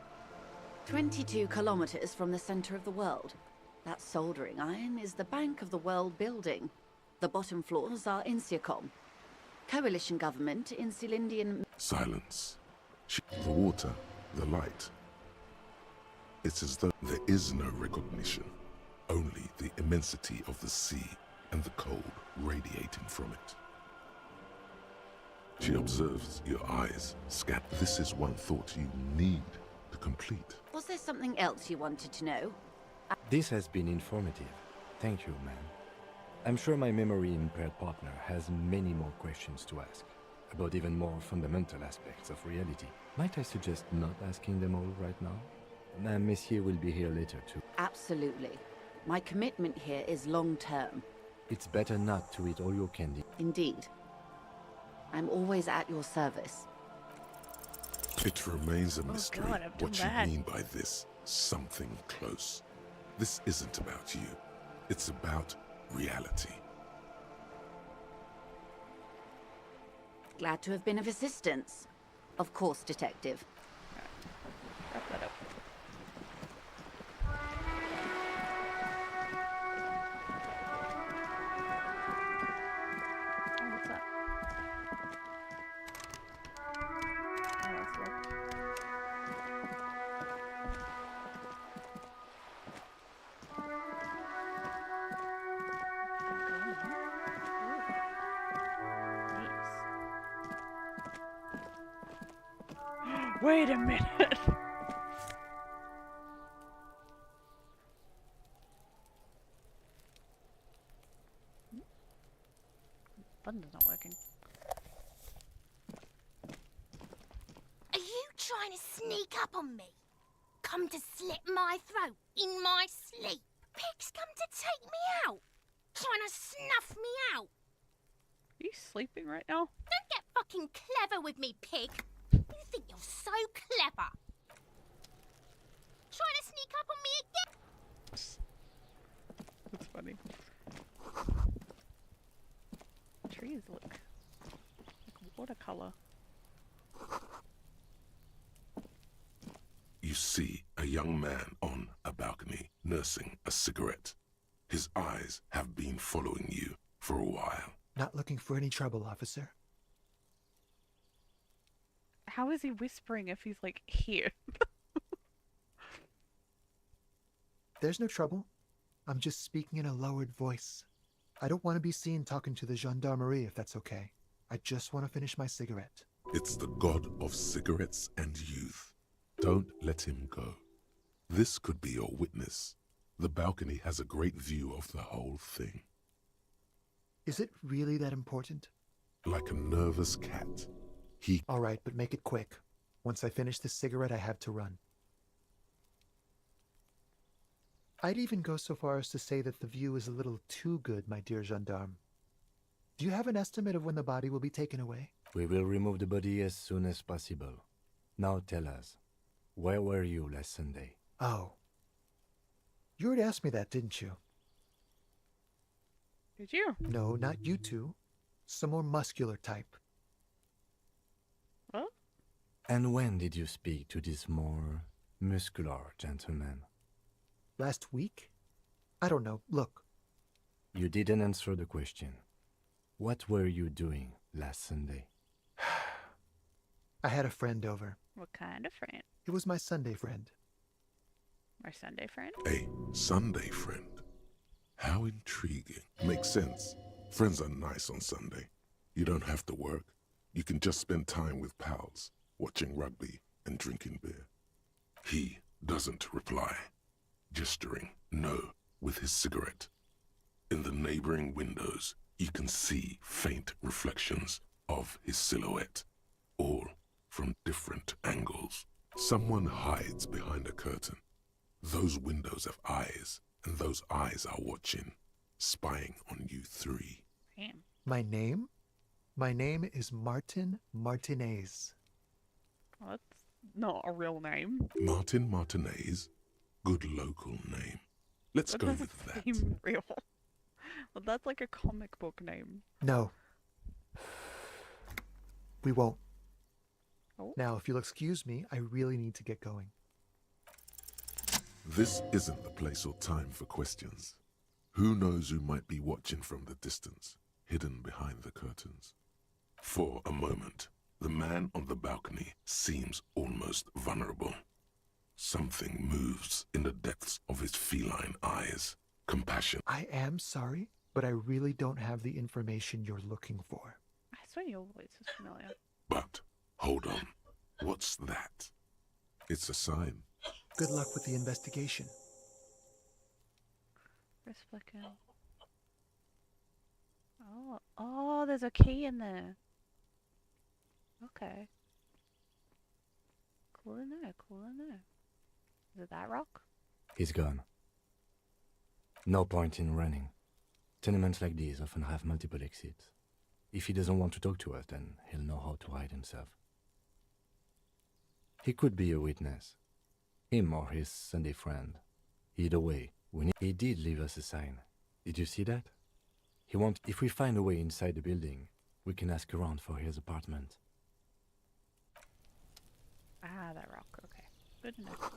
22 kilometers from the center of the world. That soldering iron is the Bank of the World building. The bottom floors are Insiacom. Coalition government, Insulindian... Silence. The water, the light. It's as though there is no recognition. Only the immensity of the sea and the cold radiating from it. She observes your eyes scan. This is one thought you need to complete. Was there something else you wanted to know? This has been informative. Thank you, ma'am. I'm sure my memory-impaired partner has many more questions to ask, about even more fundamental aspects of reality. Might I suggest not asking them all right now? Messier will be here later too. Absolutely. My commitment here is long-term. It's better not to eat all your candy. Indeed. I'm always at your service. It remains a mystery God, I've done what that. you mean by this something close. This isn't about you. It's about reality. Glad to have been of assistance. Of course, Detective. Wrap that up. Oh, what's that? Oh, that's locked. Wait a minute! Button's not working. Are you trying to sneak up on me? Come to slit my throat in my sleep? Pig's come to take me out? Trying to snuff me out? Are you sleeping right now? Don't get fucking clever with me, pig. You think you're so clever. Trying to sneak up on me again? That's funny. Trees look like watercolor. You see a young man on a balcony nursing a cigarette. His eyes have been following you for a while. Not looking for any trouble, officer. How is he whispering if he's like here? There's no trouble. I'm just speaking in a lowered voice. I don't want to be seen talking to the gendarmerie if that's okay. I just want to finish my cigarette. It's the god of cigarettes and youth. Don't let him go. This could be your witness. The balcony has a great view of the whole thing. Is it really that important? Like a nervous cat. All right, but make it quick. Once I finish this cigarette, I have to run. I'd even go so far as to say that the view is a little too good, my dear gendarme. Do you have an estimate of when the body will be taken away? We will remove the body as soon as possible. Now tell us, where were you last Sunday? Oh. You already asked me that, didn't you? Did you? No, not you two. Some more muscular type. What? And when did you speak to this more muscular gentleman? Last week? I don't know. Look. You didn't answer the question. What were you doing last Sunday? I had a friend over. What kind of friend? It was my Sunday friend. My Sunday friend? A Sunday friend. How intriguing. Makes sense. Friends are nice on Sunday. You don't have to work. You can just spend time with pals, watching rugby and drinking beer. He doesn't reply, gesturing no with his cigarette. In the neighboring windows, you can see faint reflections of his silhouette, all from different angles. Someone hides behind a curtain. Those windows have eyes, and those eyes are watching, spying on you three. Damn. My name? My name is Martin Martinez. Well, that's not a real name. Martin Martinez? Good local name. Let's That go doesn't with that. seem real. Well, that's like a comic book name. No. We won't. Oh. Now, if you'll excuse me, I really need to get going. This isn't the place or time for questions. Who knows who might be watching from the distance, hidden behind the curtains? For a moment, the man on the balcony seems almost vulnerable. Something moves in the depths of his feline eyes. Compassion. I am sorry, but I really don't have the information you're looking for. I swear your voice is familiar. But, hold on. What's that? It's a sign. Good luck with the investigation. Wrist flicking. Oh, there's a key in there. Okay. Cool in there, cool in there. Is it that rock? He's gone. No point in running. Tenements like these often have multiple exits. If he doesn't want to talk to us, then he'll know how to hide himself. He could be a witness. Him or his Sunday friend. Either way, he did leave us a sign. Did you see that? If we find a way inside the building, we can ask around for his apartment. Ah, that rock. Okay. Good enough.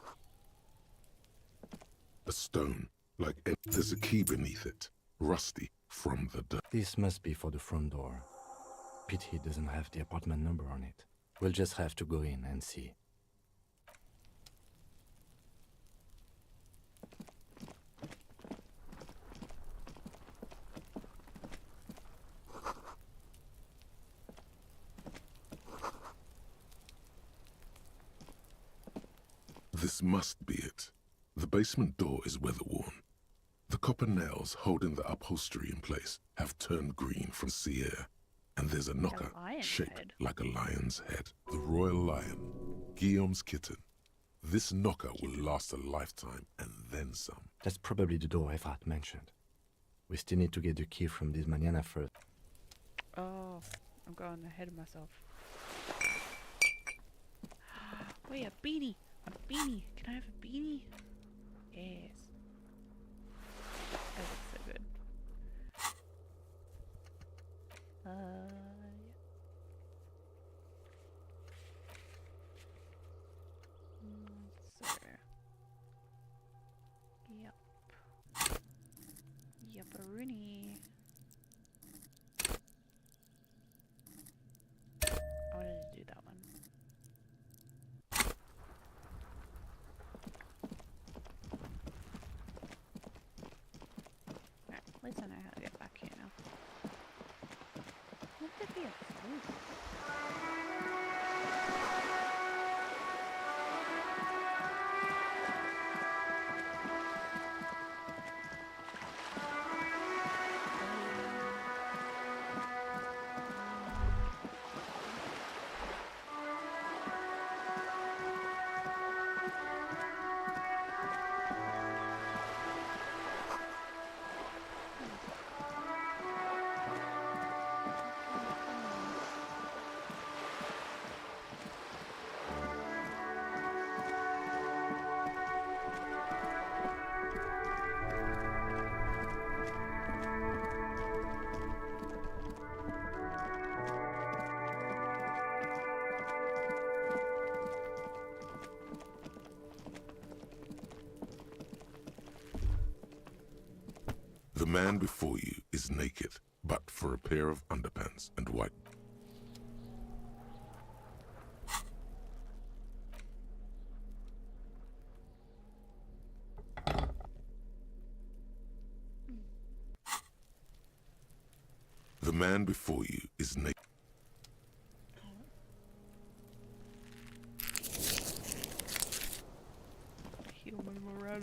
A stone, there's a key beneath it, rusty from the dirt. This must be for the front door. Pity he doesn't have the apartment number on it. We'll just have to go in and see. This must be it. The basement door is weather-worn. The copper nails holding the upholstery in place have turned green from sea air. And there's a knocker shaped like a lion's head. The royal lion, Guillaume's kitten. This knocker will last a lifetime and then some. That's probably the door Evrat mentioned. We still need to get the key from this manana first. Oh, I'm going ahead of myself. Wait, a beanie! A beanie! Can I have a beanie? Yes. That looks so good. Yeah. So. Yep. Yep-a-rooney. I wanted to do that one. Alright, at least I know how to get back here now. Would there be a flute? The man before you is naked, but for a pair of underpants and white. The man before you is naked. Human morale.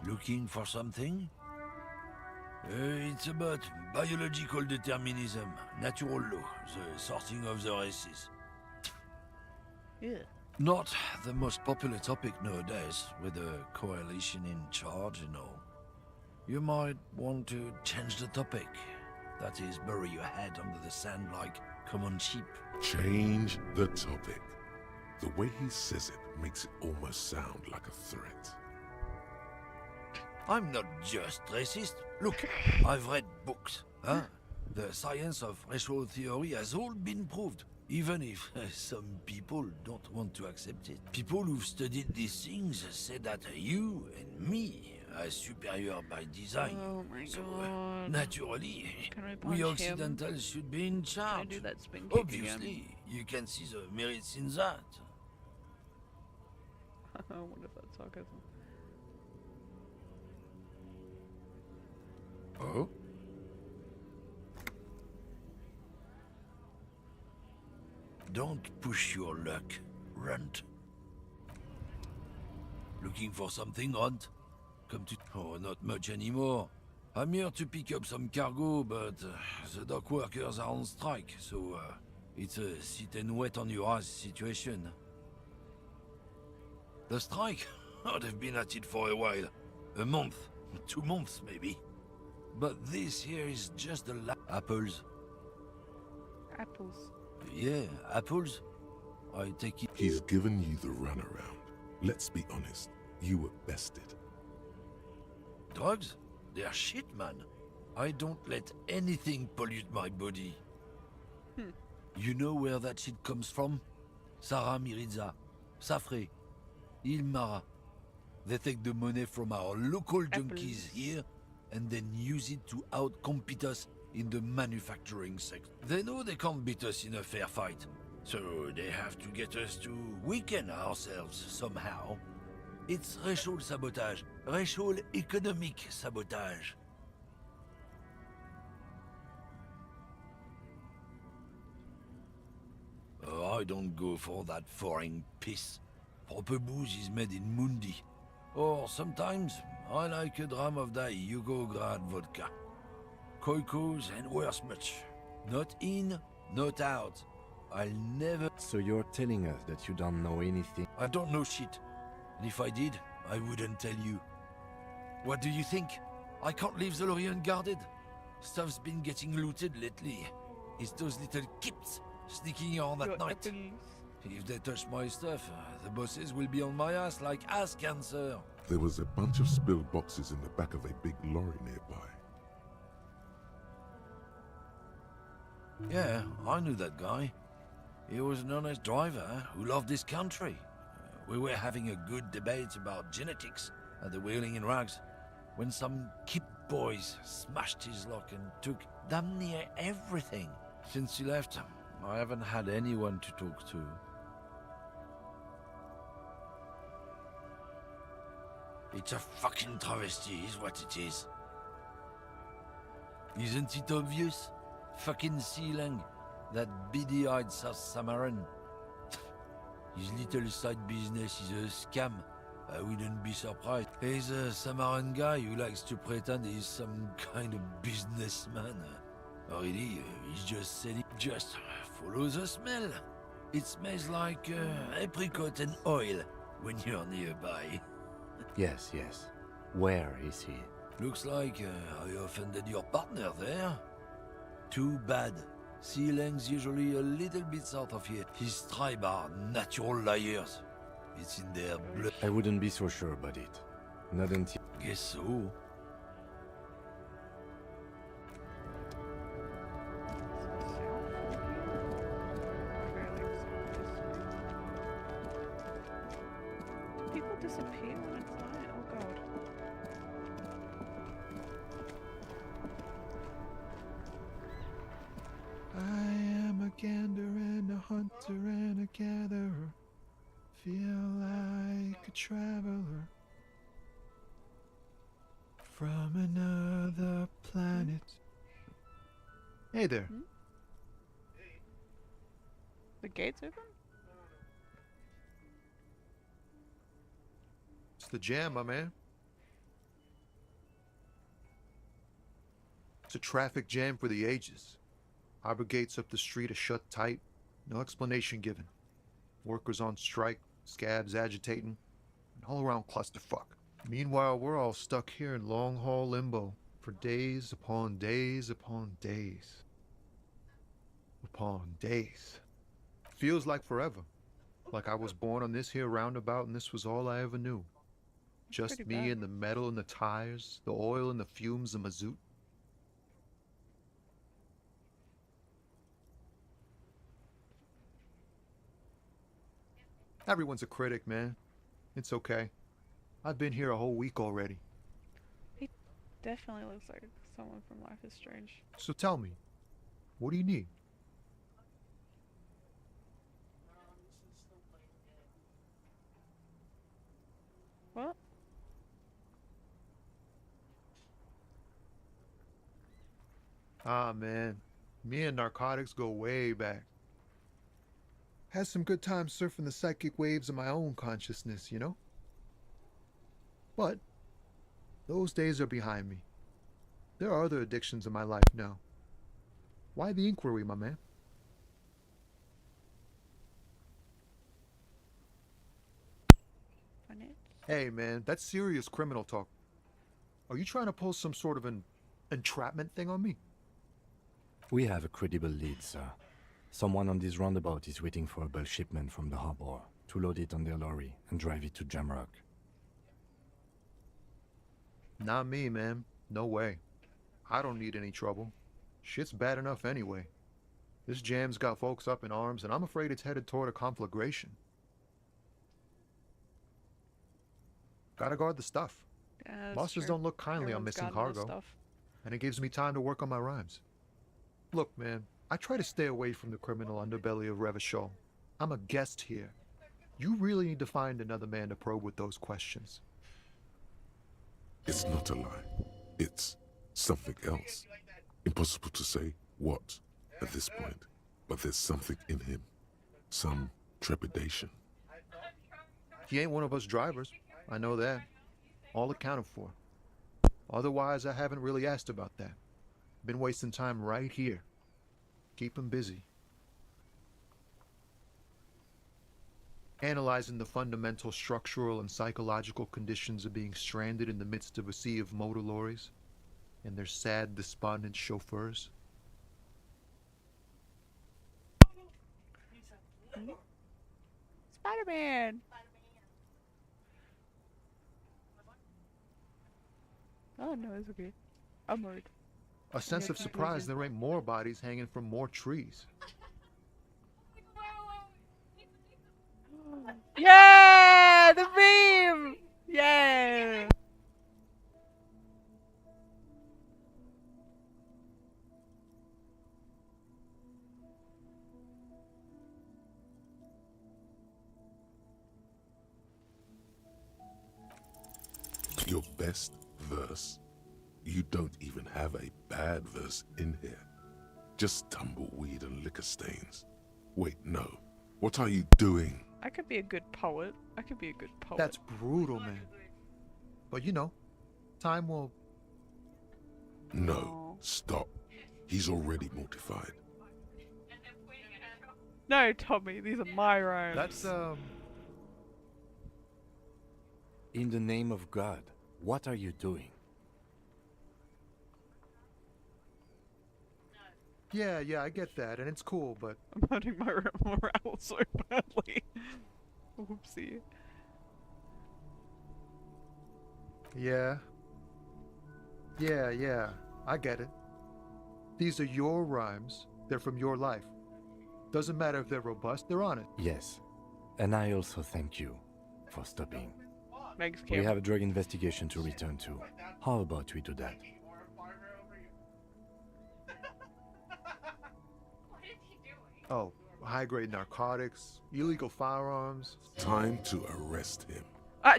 Looking for something? It's about biological determinism, natural law, the sorting of the races. Yeah. Not the most popular topic nowadays, with a coalition in charge and all. You might want to change the topic. That is, bury your head under the sand like common sheep. Change the topic. The way he says it makes it almost sound like a threat. I'm not just racist. Look, I've read books. Huh? The science of racial theory has all been proved, even if some people don't want to accept it. People who've studied these things say that you and me are superior by design. Oh my so, god. Naturally, Can I we punch him? Occidentals should be in charge. Can I do that spin kick Obviously, again? you can see the merits in that. I wonder if that's sarcasm. Oh? Don't push your luck, Runt. Looking for something, Runt? Come to... Oh, not much anymore. I'm here to pick up some cargo, but the dock workers are on strike, so it's a sit and wait on your ass situation. The strike? Oh, they've been at it for a while. A month, 2 months maybe. But this here is just the apples. Apples? Yeah, apples. I take it... He's given you the runaround. Let's be honest, you were bested. Drugs? They're shit, man. I don't let anything pollute my body. You know where that shit comes from? Sarah Miriza, Safre, Ilmara. They take the money from our local junkies here and then use it to outcompete us in the manufacturing sector. They know they can't beat us in a fair fight, so they have to get us to weaken ourselves somehow. It's racial sabotage, racial economic sabotage. Oh, I don't go for that foreign piss. Proper booze is made in Mundi. Or sometimes, I like a dram of that Yugograd vodka. Koikos and worse much. Not in, not out. I'll never... So you're telling us that you don't know anything? I don't know shit. And if I did, I wouldn't tell you. What do you think? I can't leave the lorry unguarded. Stuff's been getting looted lately. It's those little kips sneaking on at night. If they touch my stuff, the bosses will be on my ass like ass cancer. There was a bunch of spilled boxes in the back of a big lorry nearby. Yeah, I knew that guy. He was an honest driver who loved his country. We were having a good debate about genetics at the Wheeling in Rags when some Kip boys smashed his lock and took damn near everything. Since he left, I haven't had anyone to talk to. It's a fucking travesty, is what it is. Isn't it obvious? Fucking Sealang, that beady-eyed South Samaran. His little side business is a scam. I wouldn't be surprised. He's a Samaran guy who likes to pretend he's some kind of businessman. Really, he's just selling. Just follow the smell. It smells like apricot and oil when you're nearby. Yes, yes. Where is he? Looks like I offended your partner there. Too bad. Sealang's usually a little bit south of here. His tribe are natural liars. It's in their blood. I wouldn't be so sure about it. Not until... Guess so. People disappear when it's night? Oh god. I am a gander and a hunter and a gatherer. Feel like a traveler from another planet. Hey there. The gate's open? It's the jam, my man. It's a traffic jam for the ages. Harbor gates up the street are shut tight. No explanation given. Workers on strike, scabs agitating, an all-around clusterfuck. Meanwhile, we're all stuck here in long-haul limbo for days upon days upon days. Upon days. Feels like forever. Like I was born on this here roundabout and this was all I ever knew. Just Pretty me bad. and the metal and the tires, the oil and the fumes of mazout. Everyone's a critic, man. It's okay. I've been here a whole week already. He definitely looks like someone from Life is Strange. So tell me, what do you need? Ah, man. Me and narcotics go way back. Had some good times surfing the psychic waves of my own consciousness, you know? But those days are behind me. There are other addictions in my life now. Why the inquiry, my man? Hey, man, that's serious criminal talk. Are you trying to pull some sort of an entrapment thing on me? We have a credible lead, sir. Someone on this roundabout is waiting for a bulk shipment from the harbor to load it on their lorry and drive it to Jamrock. Not me, man. No way. I don't need any trouble. Shit's bad enough anyway. This jam's got folks up in arms, and I'm afraid it's headed toward a conflagration. Gotta guard the stuff. Yeah, Bosses don't look kindly on missing cargo. And it gives me time to work on my rhymes. Look, man, I try to stay away from the criminal underbelly of Revachol. I'm a guest here. You really need to find another man to probe with those questions. It's not a lie. It's something else. Impossible to say what at this point, but there's something in him. Some trepidation. He ain't one of us drivers. I know that. All accounted for. Otherwise, I haven't really asked about that. Been wasting time right here. Keep him busy. Analyzing the fundamental structural and psychological conditions of being stranded in the midst of a sea of motor lorries and their sad, despondent chauffeurs. Spider-Man! Oh no, it's okay. I'm worried. A sense of surprise there ain't more bodies hanging from more trees. Yeah! The beam! Yeah! Your best verse? You don't even have a bad verse in here. Just tumbleweed and liquor stains. Wait, no. What are you doing? I could be a good poet. I could be a good poet. That's brutal, man. But you know, time will... No, stop. He's already mortified. No, Tommy, these are my rhymes. That's, In the name of God, what are you doing? Yeah, I get that, and it's cool, but... I'm hurting my morale so badly. Oopsie. Yeah, I get it. These are your rhymes. They're from your life. Doesn't matter if they're robust, they're on it. Yes. And I also thank you for stopping. Thanks, We have a drug investigation to return to. How about we do that? Oh, high-grade narcotics, illegal firearms. Time to arrest him. No. I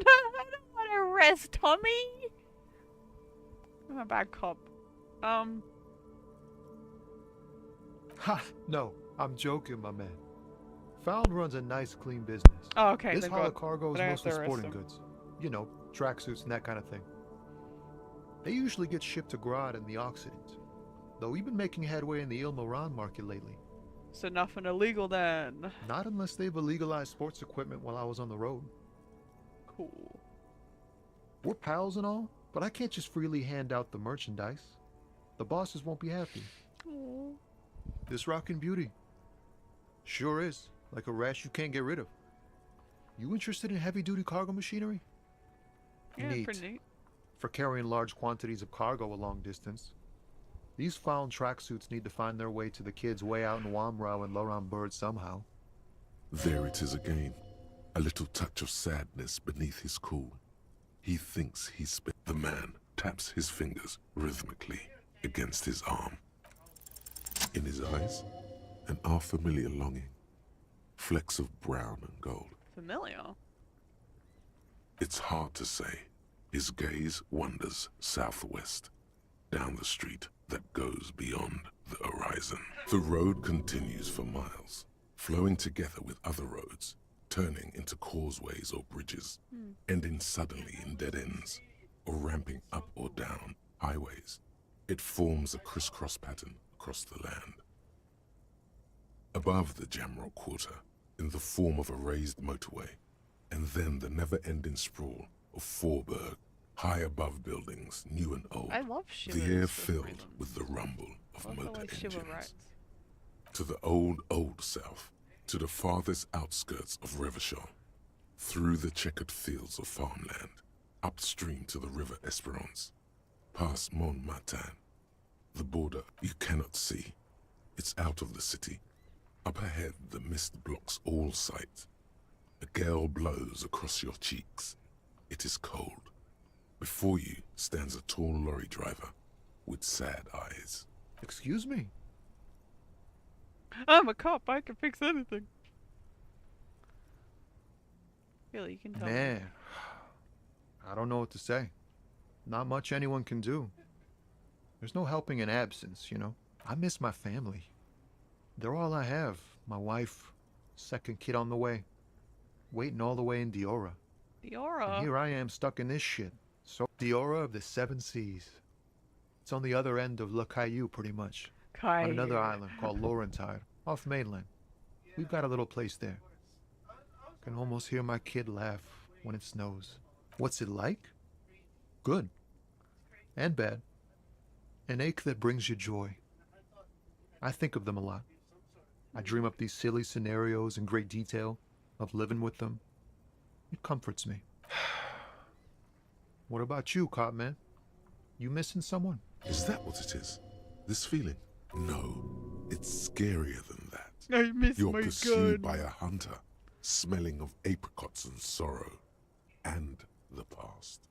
don't want to arrest Tommy. I'm a bad cop. Ha! No, I'm joking, my man. Found runs a nice, clean business. Oh, okay. This haul of cargo is I don't have to mostly arrest sporting him. goods. You know, tracksuits and that kind of thing. They usually get shipped to Grad and the Occident. Though we've been making headway in the Il-Moran market lately. So nothing illegal then. Not unless they've illegalized sports equipment while I was on the road. Cool. We're pals and all, but I can't just freely hand out the merchandise. The bosses won't be happy. Aww. This rockin' beauty. Sure is. Like a rash you can't get rid of. You interested in heavy-duty cargo machinery? Yeah, Neat. pretty neat. For carrying large quantities of cargo a long distance. These found tracksuits need to find their way to the kids way out in Wamrau and Laurent Bird somehow. There it is again. A little touch of sadness beneath his cool. He thinks he's spent. The man taps his fingers rhythmically against his arm. In his eyes, an unfamiliar longing. Flecks of brown and gold. Familiar. It's hard to say. His gaze wanders southwest, down the street that goes beyond the horizon. The road continues for miles, flowing together with other roads, turning into causeways or bridges, ending suddenly in dead ends, or ramping up or down highways. It forms a crisscross pattern across the land. Above the Jamrock Quarter, in the form of a raised motorway, and then the never-ending sprawl of Forburg, high above buildings, new and old. I love the air filled with the rumble of motor engines. To the old south, to the farthest outskirts of Revachol, through the checkered fields of farmland, upstream to the river Esperance, past Montmartin, the border you cannot see. It's out of the city. Up ahead, the mist blocks all sight. A gale blows across your cheeks. It is cold. Before you stands a tall lorry driver with sad eyes. Excuse me? I'm a cop, I can fix anything. Really, you can tell me. Man, I don't know what to say. Not much anyone can do. There's no helping in absence, you know. I miss my family. They're all I have. My wife, second kid on the way. Waiting all the way in Diora. Diora? And here I am stuck in this shit. So, Diora of the Seven Seas. It's on the other end of Le Caillou, pretty much. On another island called Laurentide, off mainland. We've got a little place there. Can almost hear my kid laugh when it snows. What's it like? Good. And bad. An ache that brings you joy. I think of them a lot. I dream up these silly scenarios in great detail of living with them. It comforts me. What about you, cop man? You missing someone? Is that what it is? This feeling? No, it's scarier than that. I miss You're my pursued gun. by a hunter, smelling of apricots and sorrow, and the past.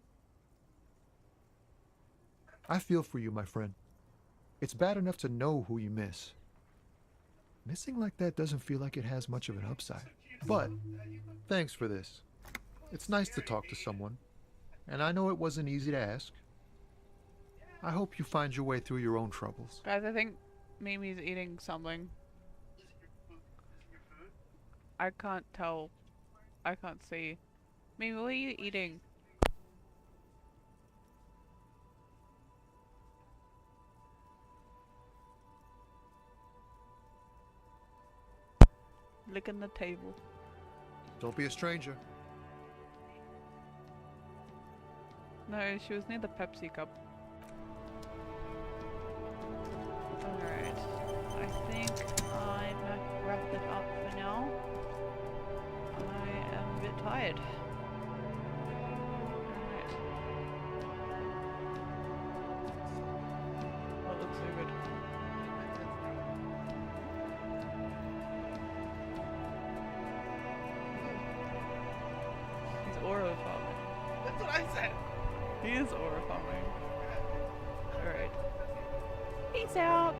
I feel for you, my friend. It's bad enough to know who you miss. Missing like that doesn't feel like it has much of an upside. But, thanks for this. It's nice to talk to someone. And I know it wasn't easy to ask. I hope you find your way through your own troubles. Guys, I think Mimi's eating something. I can't tell. I can't see. Mimi, what are you eating? Licking the table. Don't be a stranger. No, she was near the Pepsi cup. Alright. I think I might wrap it up for now. I am a bit tired. Alright. That looks so good. He's aura farming. That's what I said. He is aura farming. Alright. Peace out.